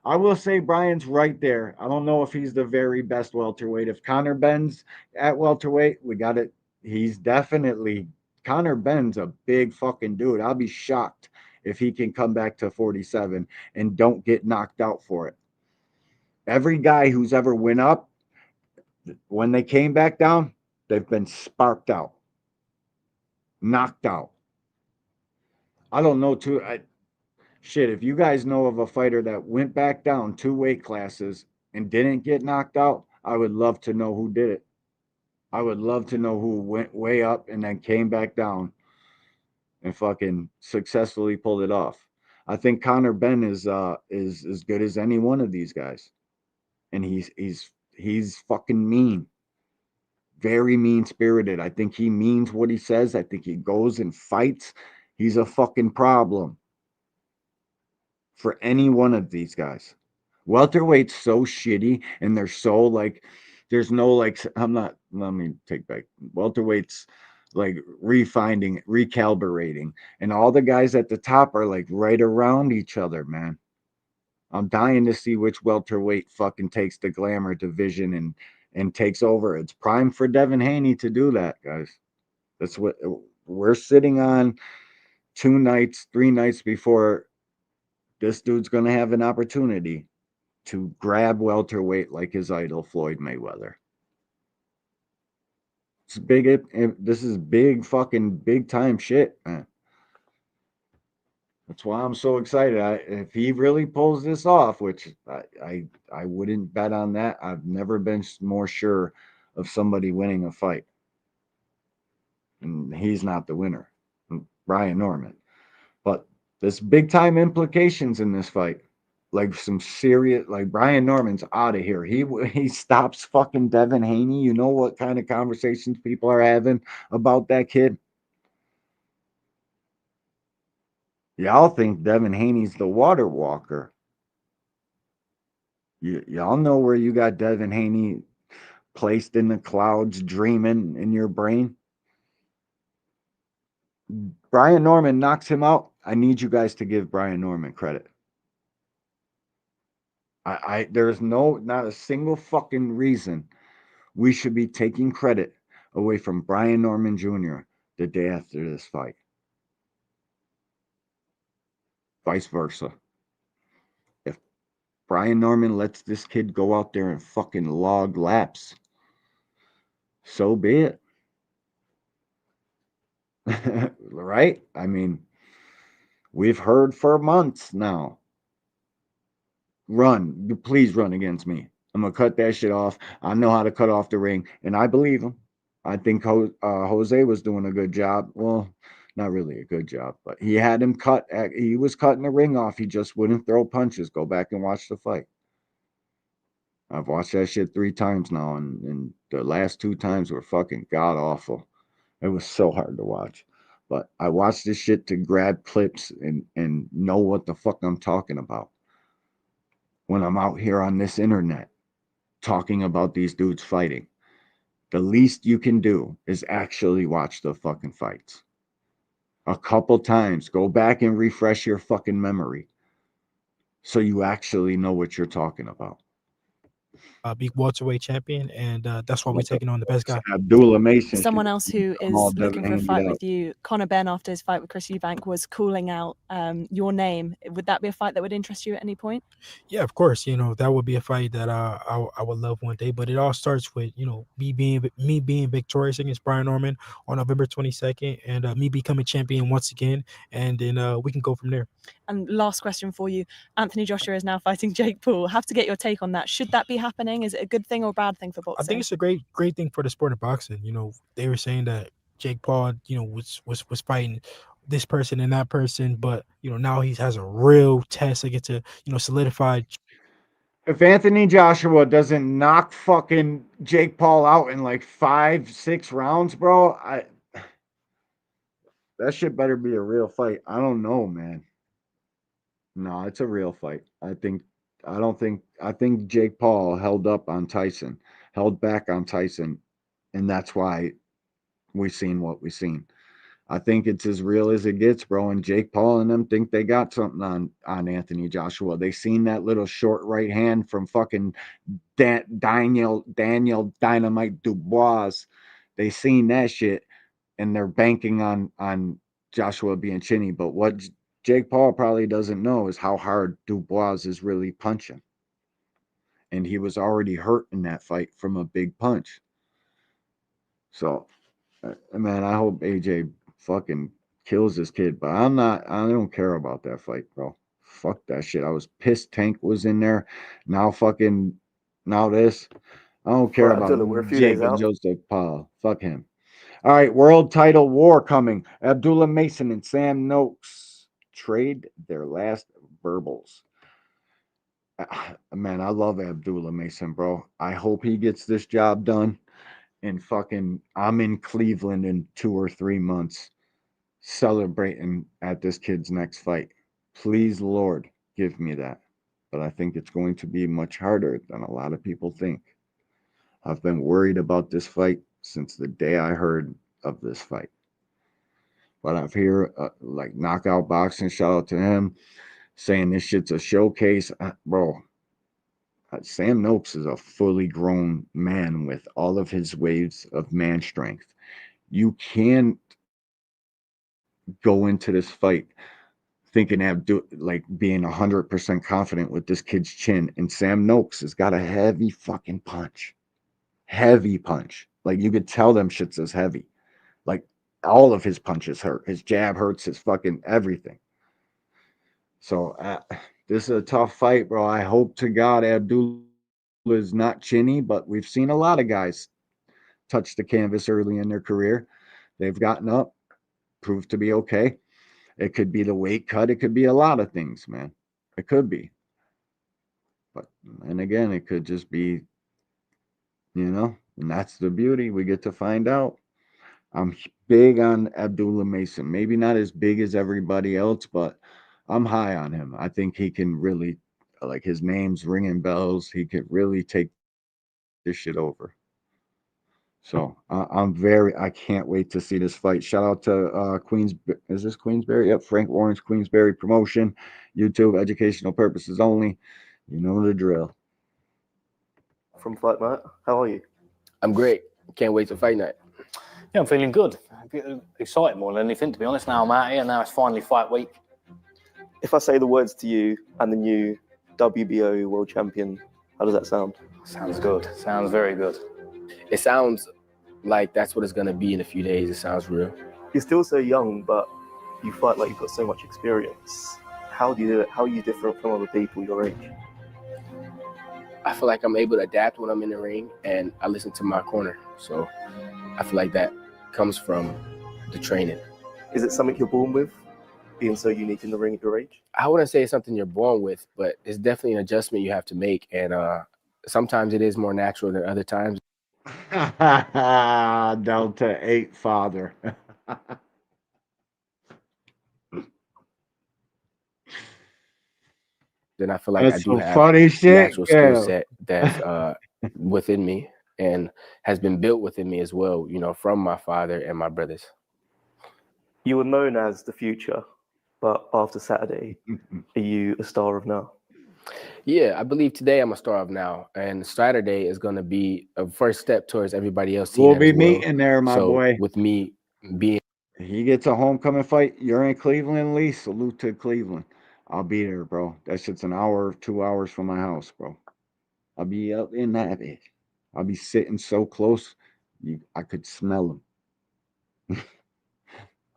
I will say Brian's right there. I don't know if he's the very best welterweight. If Conor Benn's at welterweight, we got it. He's definitely, Conor Benn's a big fucking dude. I'll be shocked if he can come back to 47 and don't get knocked out for it. Every guy who's ever went up, when they came back down, they've been sparked out, knocked out. I don't know too. Shit, if you guys know of a fighter that went back down 2 weight classes and didn't get knocked out, I would love to know who did it. I would love to know who went way up and then came back down and fucking successfully pulled it off. I think Conor Benn is as good as any one of these guys. And he's fucking mean. Very mean-spirited. I think he means what he says. I think he goes and fights. He's a fucking problem for any one of these guys. Welterweight's so shitty and they're so like, there's no like, let me take back. Welterweight's like refining, recalibrating, and all the guys at the top are like right around each other, man. I'm dying to see which welterweight fucking takes the glamour division and takes over. It's prime for Devin Haney to do that, guys. That's what we're sitting on 2 nights, 3 nights before this dude's going to have an opportunity to grab welterweight like his idol, Floyd Mayweather. It's big. This is big fucking big time shit, man. That's why I'm so excited. If he really pulls this off, which I wouldn't bet on that. I've never been more sure of somebody winning a fight. And he's not the winner, Brian Norman. But there's big time implications in this fight. Like some serious, like Brian Norman's out of here. He stops fucking Devin Haney. You know what kind of conversations people are having about that kid? Y'all think Devin Haney's the water walker. Y'all know where you got Devin Haney placed in the clouds, dreaming in your brain. Brian Norman knocks him out. I need you guys to give Brian Norman credit. There's not a single fucking reason we should be taking credit away from Brian Norman Jr. the day after this fight. Vice versa. If Brian Norman lets this kid go out there and fucking log laps, so be it. Right? I mean, we've heard for months now. Please run against me. I'm gonna cut that shit off. I know how to cut off the ring, and I believe him. I think Jose was doing a good job. Well, not really a good job, but he had him cut. He was cutting the ring off. He just wouldn't throw punches. Go back and watch the fight. I've watched that shit 3 times now, and the last 2 times were fucking god awful. It was so hard to watch. But I watched this shit to grab clips and know what the fuck I'm talking about when I'm out here on this internet talking about these dudes fighting. The least you can do is actually watch the fucking fights. A couple times. Go back and refresh your fucking memory so you actually know what you're talking about. big welterweight champion, and that's why we're taking on the best guy. Abdullah Mason. Someone else who is Jamal looking for a Devin fight Handy with you, Conor Benn, after his fight with Chris Eubank, was calling out your name. Would that be a fight that would interest you at any point? Yeah, of course. You know, that would be a fight that I would love one day. But it all starts with, you know, me being victorious against Brian Norman on November 22nd, and me becoming champion once again, and then we can go from there. And last question for you: Anthony Joshua is now fighting Jake Paul. Have to get your take on that. Should that be happening? Is it a good thing or a bad thing for boxing? I think it's a great thing for the sport of boxing. You know, they were saying that Jake Paul, you know, was fighting this person and that person, but you know, now he has a real test to get to, you know, solidify. If Anthony Joshua doesn't knock fucking Jake Paul out in like 5-6 rounds, bro, that shit better be a real fight. I don't know, man. No, it's a real fight. I think Jake Paul held back on Tyson, and that's why we seen what we seen. I think it's as real as it gets, bro. And Jake Paul and them think they got something on Anthony Joshua. They seen that little short right hand from fucking Daniel Dynamite Dubois. They seen that shit, and they're banking on Joshua being chinny. But what Jake Paul probably doesn't know is how hard Dubois is really punching. And he was already hurt in that fight from a big punch. So, man, I hope AJ fucking kills this kid, but I don't care about that fight, bro. Fuck that shit. I was pissed Tank was in there. Now this. I don't care about Jacob Joseph Paul. Fuck him. All right, world title war coming. Abdullah Mason and Sam Noakes trade their last verbals. Man, I love Abdullah Mason, bro. I hope he gets this job done. And fucking, I'm in Cleveland in 2 or 3 months celebrating at this kid's next fight. Please, Lord, give me that. But I think it's going to be much harder than a lot of people think. I've been worried about this fight since the day I heard of this fight. But I've heard like Knockout Boxing, shout out to him, saying this shit's a showcase. Bro, Sam Noakes is a fully grown man with all of his waves of man strength. You can't go into this fight thinking like being 100% confident with this kid's chin. And Sam Noakes has got a heavy fucking punch. Heavy punch. Like you could tell them shits is heavy. Like all of his punches hurt. His jab hurts, his fucking everything. So this is a tough fight, bro. I hope to God Abdullah is not chinny, but we've seen a lot of guys touch the canvas early in their career. They've gotten up, proved to be okay. It could be the weight cut. It could be a lot of things, man. It could be. But, and again, it could just be, you know, and that's the beauty. We get to find out. I'm big on Abdullah Mason. Maybe not as big as everybody else, but I'm high on him. I think he can really, like, his name's ringing bells. He could really take this shit over. So I can't wait to see this fight. Shout out to is this Queensberry? Yep, Frank Warren's Queensberry Promotion, YouTube, educational purposes only. You know the drill. From Fight Night, how are you? I'm great. Can't wait to fight night. Yeah, I'm feeling good. Excited more than anything, to be honest. Now I'm out here. Now it's finally fight week. If I say the words to you and the new WBO world champion, how does that sound? Sounds good. Sounds very good. It sounds like that's what it's going to be in a few days. It sounds real. You're still so young, but you fight like you've got so much experience. How do you do it? How are you different from other people your age? I feel like I'm able to adapt when I'm in the ring, and I listen to my corner. So I feel like that comes from the training. Is it something you're born with, being so unique in the ring at your age? I wouldn't say it's something you're born with, but it's definitely an adjustment you have to make. And sometimes it is more natural than other times. Delta 8 father. Then I feel like That's I do have funny the shit. actual skill set that's within me and has been built within me as well, you know, from my father and my brothers. You were known as the future, but after Saturday, are you a star of now? Yeah, I believe today I'm a star of now, and Saturday is going to be a first step towards everybody else seeing We'll that be as well. meeting there, my So boy. with me being, He gets a homecoming fight. You're in Cleveland, Lee. Salute to Cleveland. I'll be there, bro. That shit's an hour, 2 hours from my house, bro. I'll be up in that bitch. I'll be sitting so close, I could smell them.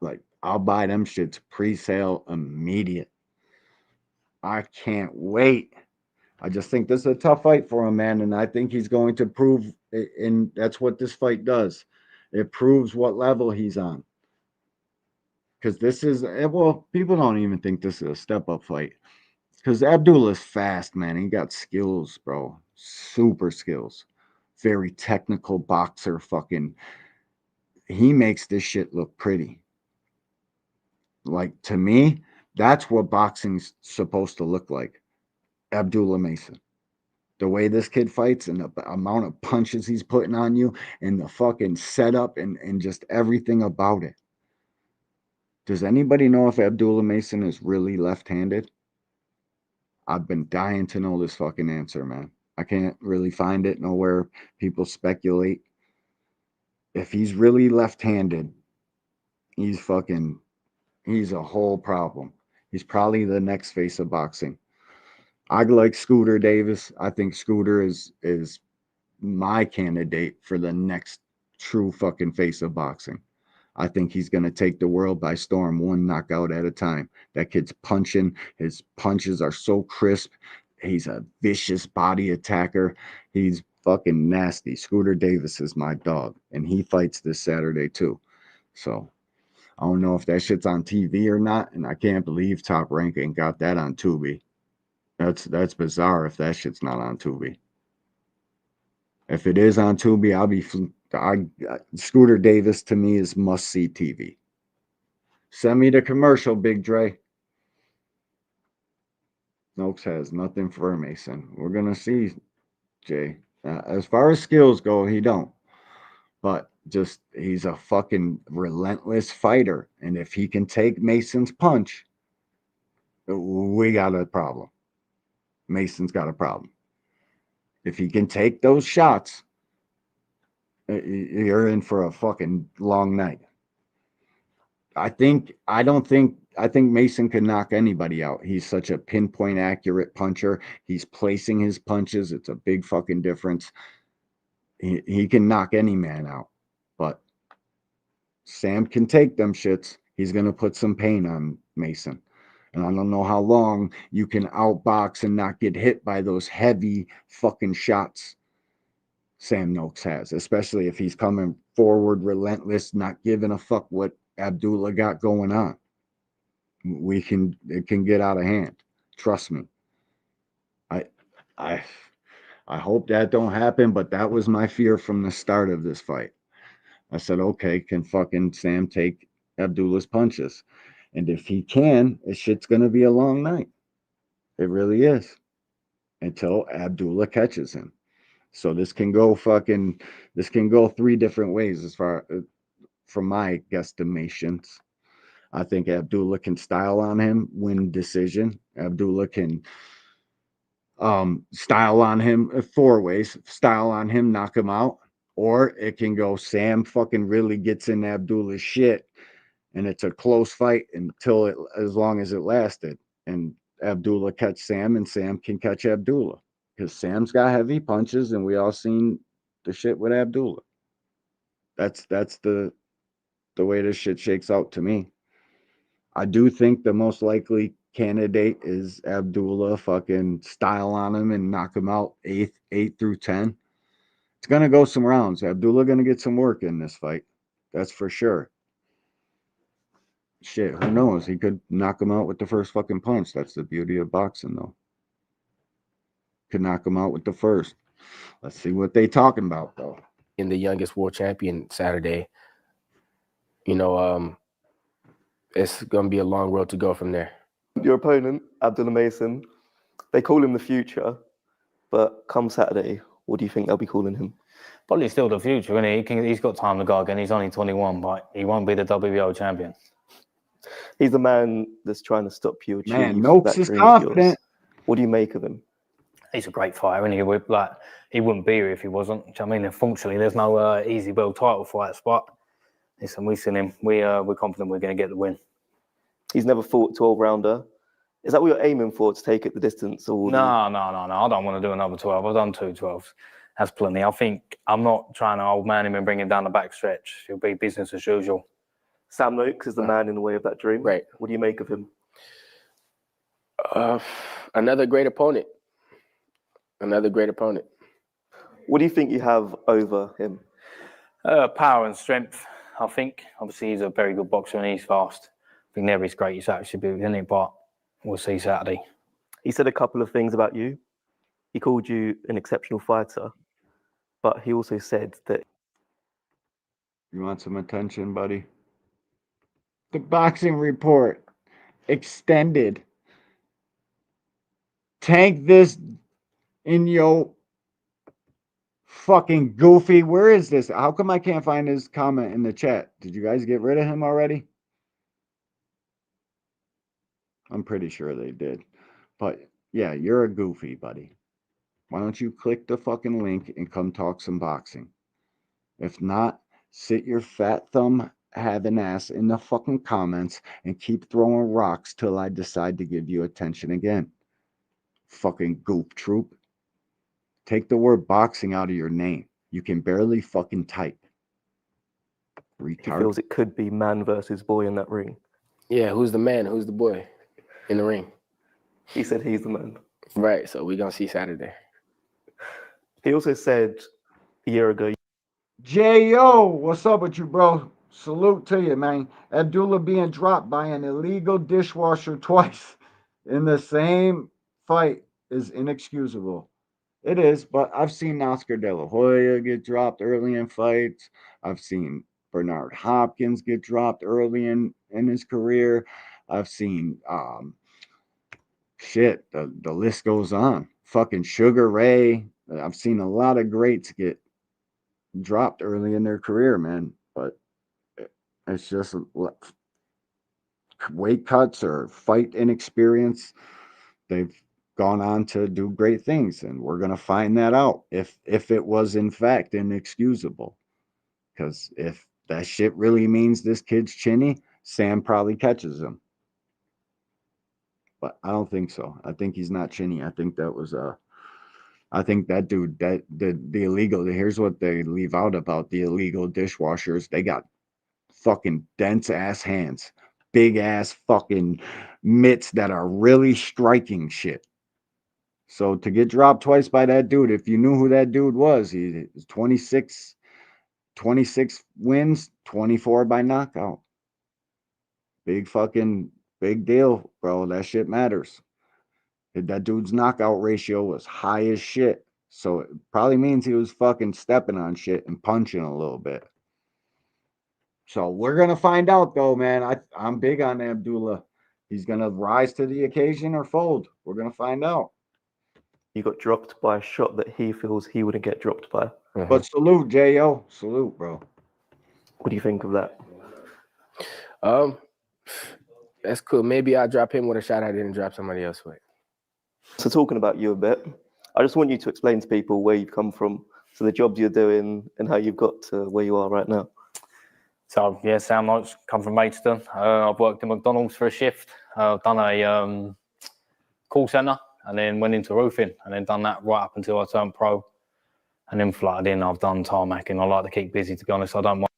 Like, I'll buy them shits pre-sale immediate. I can't wait. I just think this is a tough fight for him, man, and I think he's going to prove, and that's what this fight does. It proves what level he's on. Because this is, well, people don't even think this is a step-up fight. Because Abdullah's fast, man. He got skills, bro. Super skills. Very technical boxer, fucking. He makes this shit look pretty. Like, to me, that's what boxing's supposed to look like. Abdullah Mason. The way this kid fights and the amount of punches he's putting on you and the fucking setup and just everything about it. Does anybody know if Abdullah Mason is really left-handed? I've been dying to know this fucking answer, man. I can't really find it nowhere. People speculate. If he's really left-handed, he's a whole problem. He's probably the next face of boxing. I like Scooter Davis. I think Scooter is my candidate for the next true fucking face of boxing. I think he's going to take the world by storm, one knockout at a time. That kid's punching. His punches are so crisp. He's a vicious body attacker. He's fucking nasty. Scooter Davis is my dog, and he fights this Saturday too. So I don't know if that shit's on TV or not, and I can't believe Top Rank ain't got that on Tubi. That's bizarre if that shit's not on Tubi. If it is on Tubi, Scooter Davis to me is must-see TV. Send me the commercial, Big Dre. Noakes has nothing for Mason. We're going to see, Jay. As far as skills go, he don't. But just, he's a fucking relentless fighter. And if he can take Mason's punch, we got a problem. Mason's got a problem. If he can take those shots, you're in for a fucking long night. I think Mason can knock anybody out. He's such a pinpoint accurate puncher. He's placing his punches. It's a big fucking difference. He can knock any man out. But Sam can take them shits. He's going to put some pain on Mason. And I don't know how long you can outbox and not get hit by those heavy fucking shots Sam Noakes has, especially if he's coming forward, relentless, not giving a fuck what Abdullah got going on. It can get out of hand. Trust me. I hope that don't happen, but that was my fear from the start of this fight. I said, okay, can fucking Sam take Abdullah's punches? And if he can, this shit's going to be a long night. It really is. Until Abdullah catches him. So this can go 3 different ways as far from my guesstimations. I think Abdullah can style on him, win decision. Abdullah can style on him 4 ways. Style on him, knock him out. Or it can go Sam fucking really gets in Abdullah's shit. And it's a close fight as long as it lasted. And Abdullah catch Sam and Sam can catch Abdullah. Because Sam's got heavy punches and we all seen the shit with Abdullah. That's the way this shit shakes out to me. I do think the most likely candidate is Abdullah fucking style on him and knock him out 8 through 10. It's going to go some rounds. Abdullah going to get some work in this fight. That's for sure. Shit, who knows? He could knock him out with the first fucking punch. That's the beauty of boxing, though. Could knock him out with the first. Let's see what they talking about, though. In the youngest world champion Saturday, it's going to be a long road to go from there. Your opponent, Abdullah Mason, they call him the future, but come Saturday, what do you think they'll be calling him? Probably still the future, isn't he? He's got time to go again. He's only 21, but he won't be the WBO champion. He's the man that's trying to stop you achieve Man, Noakes that is dream of yours. confident. What do you make of him? he's a great fighter, and he wouldn't be here if he wasn't. Do you know what I mean? Unfortunately, there's no easy world title fights, but listen, we've seen him. We're confident we're going to get the win. He's never fought 12-rounder. Is that what you're aiming for, to take it the distance? Or No. I don't want to do another 12. I've done 2 12s. That's plenty. I think I'm not trying to old man him and bring him down the back stretch. It'll be business as usual. Sam Noakes is the man in the way of that dream. Right. What do you make of him? Another great opponent. Another great opponent. What do you think you have over him? Power and strength, I think. Obviously, he's a very good boxer and he's fast. I think never his greatest attribute, isn't it? But we'll see Saturday. He said a couple of things about you. He called you an exceptional fighter, but he also said that... You want some attention, buddy? The boxing report extended. Tank this in your fucking goofy. Where is this? How come I can't find his comment in the chat? Did you guys get rid of him already? I'm pretty sure they did. But yeah, you're a goofy, buddy. Why don't you click the fucking link and come talk some boxing? If not, sit your fat thumb having ass in the fucking comments and keep throwing rocks till I decide to give you attention again. Fucking goof troop. Take the word boxing out of your name. You can barely fucking type. He feels it could be man versus boy in that ring. Yeah, who's the man? Who's the boy in the ring? He said he's the man. Right, so we're going to see Saturday. He also said a year ago... J.O., what's up with you, bro? Salute to you, man. Abdullah being dropped by an illegal dishwasher twice in the same fight is inexcusable. It is, but I've seen Oscar De La Hoya get dropped early in fights. I've seen Bernard Hopkins get dropped early in his career. I've seen, the list goes on. Fucking Sugar Ray. I've seen a lot of greats get dropped early in their career, man. But it's just weight cuts or fight inexperience. They've gone on to do great things, and we're going to find that out if it was in fact inexcusable. Because if that shit really means this kid's chinny, Sam probably catches him. But I don't think so. I think he's not chinny. I think that was I think that dude, that the illegal, here's what they leave out about the illegal dishwashers. They got fucking dense ass hands, big ass fucking mitts that are really striking shit. So to get dropped twice by that dude, if you knew who that dude was, he was 26 wins, 24 by knockout. Big deal, bro. That shit matters. That dude's knockout ratio was high as shit. So it probably means he was fucking stepping on shit and punching a little bit. So we're going to find out, though, man. I'm big on Abdullah. He's going to rise to the occasion or fold. We're going to find out. You got dropped by a shot that he feels he wouldn't get dropped by. But salute, J.O. Salute, bro. What do you think of that? That's cool. Maybe I'll drop him with a shot I didn't drop somebody else with. So talking about you a bit, I just want you to explain to people where you've come from, so the jobs you're doing and how you've got to where you are right now. So, yeah, Sam Noakes, come from Maidstone. I've worked in McDonald's for a shift. I've done a call centre and then went into roofing and then done that right up until I turned pro. And then flooded in, I've done tarmacking. I like to keep busy, to be honest. I don't mind.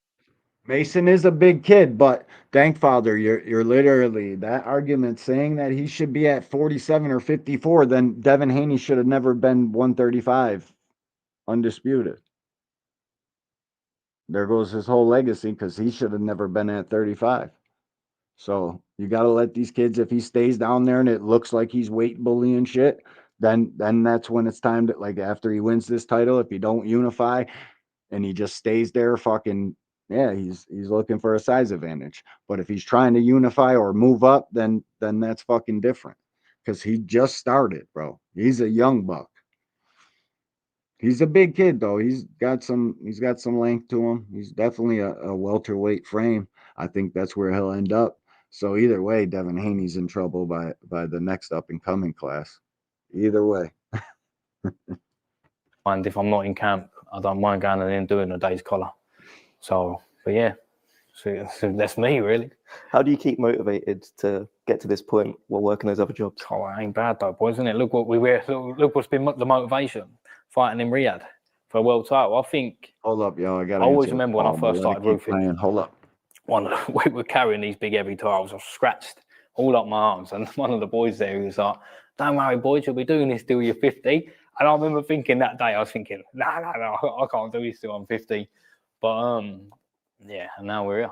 Mason is a big kid, but thank Father, you're literally that argument saying that he should be at 47 or 54, then Devin Haney should have never been 135 undisputed. There goes his whole legacy because he should have never been at 35. So you got to let these kids, if he stays down there and it looks like he's weight bullying shit, then that's when it's time to, like, after he wins this title, if he don't unify and he just stays there, fucking, yeah, he's looking for a size advantage. But if he's trying to unify or move up, then that's fucking different. Because he just started, bro. He's a young buck. He's a big kid though. He's got some length to him. He's definitely a welterweight frame. I think that's where he'll end up. So either way, Devin Haney's in trouble by the next up and coming class. Either way. And if I'm not in camp, I don't mind going in and doing a day's collar. So, but yeah, so that's me really. How do you keep motivated to get to this point while working those other jobs? Oh, it ain't bad though, boys, isn't it? Look what we wear. Look what's been the motivation fighting in Riyadh for a world title. I think. Hold up, yo. I always remember when I first started roofing. Hold up. We were carrying these big heavy titles. I was scratched all up my arms, and one of the boys there was like, "Don't worry, boys, you'll be doing this till you're 50." And I remember thinking that day, I was thinking, no, I can't do this till I'm 50. But yeah, and now we're here.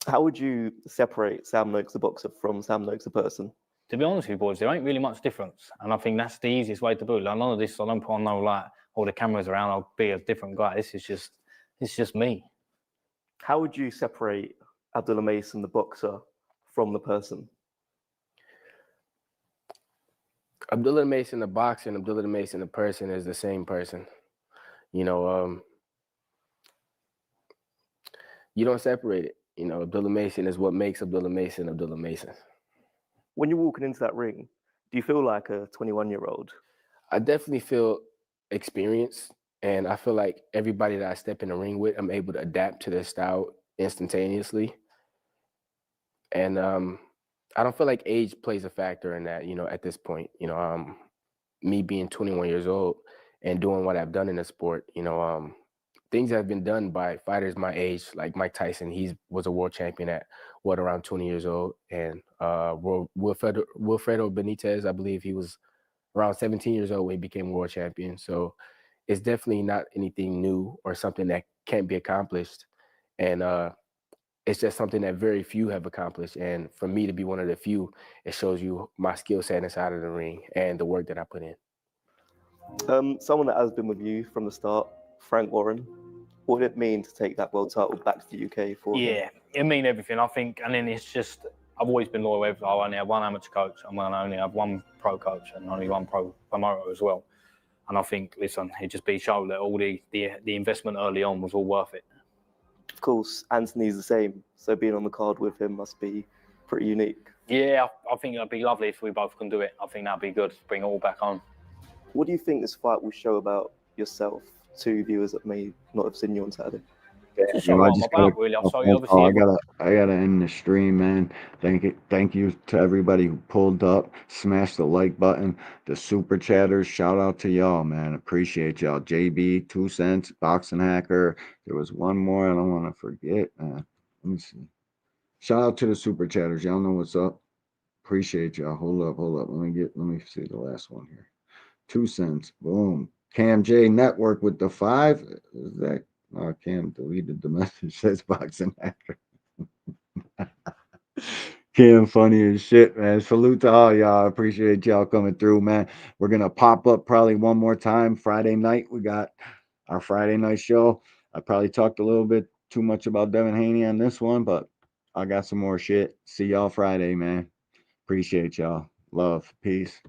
How would you separate Sam Noakes the boxer from Sam Noakes the person? To be honest with you, boys, there ain't really much difference. And I think that's the easiest way to do it. Like, none of this, I don't put on no, like, all the cameras around, I'll be a different guy. It's just me. How would you separate Abdullah Mason, the boxer, from the person? Abdullah Mason, the boxer, and Abdullah Mason, the person, is the same person. You know, you don't separate it. You know, Abdullah Mason is what makes Abdullah Mason Abdullah Mason. When you're walking into that ring, do you feel like a 21-year-old? I definitely feel experienced, and I feel like everybody that I step in the ring with, I'm able to adapt to their style instantaneously. And I don't feel like age plays a factor in that, you know, at this point. You know, me being 21 years old and doing what I've done in the sport, you know, things have been done by fighters my age, like Mike Tyson. He was a world champion at, around 20 years old. And Wilfredo Benitez, I believe he was around 17 years old when he became world champion. So it's definitely not anything new or something that can't be accomplished. And it's just something that very few have accomplished. And for me to be one of the few, it shows you my skill set inside of the ring and the work that I put in. Someone that has been with you from the start, Frank Warren, what would it mean to take that world title back to the UK for him? Yeah, it mean everything, I think. And then it's just, I've always been loyal. I only have one amateur coach, and I only have one pro coach, and only one pro promoter as well. And I think, listen, it just be shown that all the investment early on was all worth it. Of course, Anthony's the same, so being on the card with him must be pretty unique. Yeah, I think it'd be lovely if we both can do it. I think that'd be good, bring it all back on. What do you think this fight will show about yourself to viewers that may not have seen you on Saturday? I gotta end the stream, man. Thank you to everybody who pulled up, smashed the like button, the super chatters. Shout out to y'all, man. Appreciate y'all. JB, 2 cents, Boxing Hacker. There was one more I don't want to forget, man. Let me see. Shout out to the super chatters. Y'all know what's up. Appreciate y'all. Hold up. Let me see the last one here. 2 cents. Boom. Cam J Network with the 5. Is that? Oh, Cam deleted the message. Says Boxing Hacker. Cam funny as shit, man. Salute to all y'all. I appreciate y'all coming through, man. We're gonna pop up probably one more time Friday night. We got our Friday night show. I probably talked a little bit too much about Devin Haney on this one, but I got some more shit. See y'all Friday, man. Appreciate y'all. Love. Peace.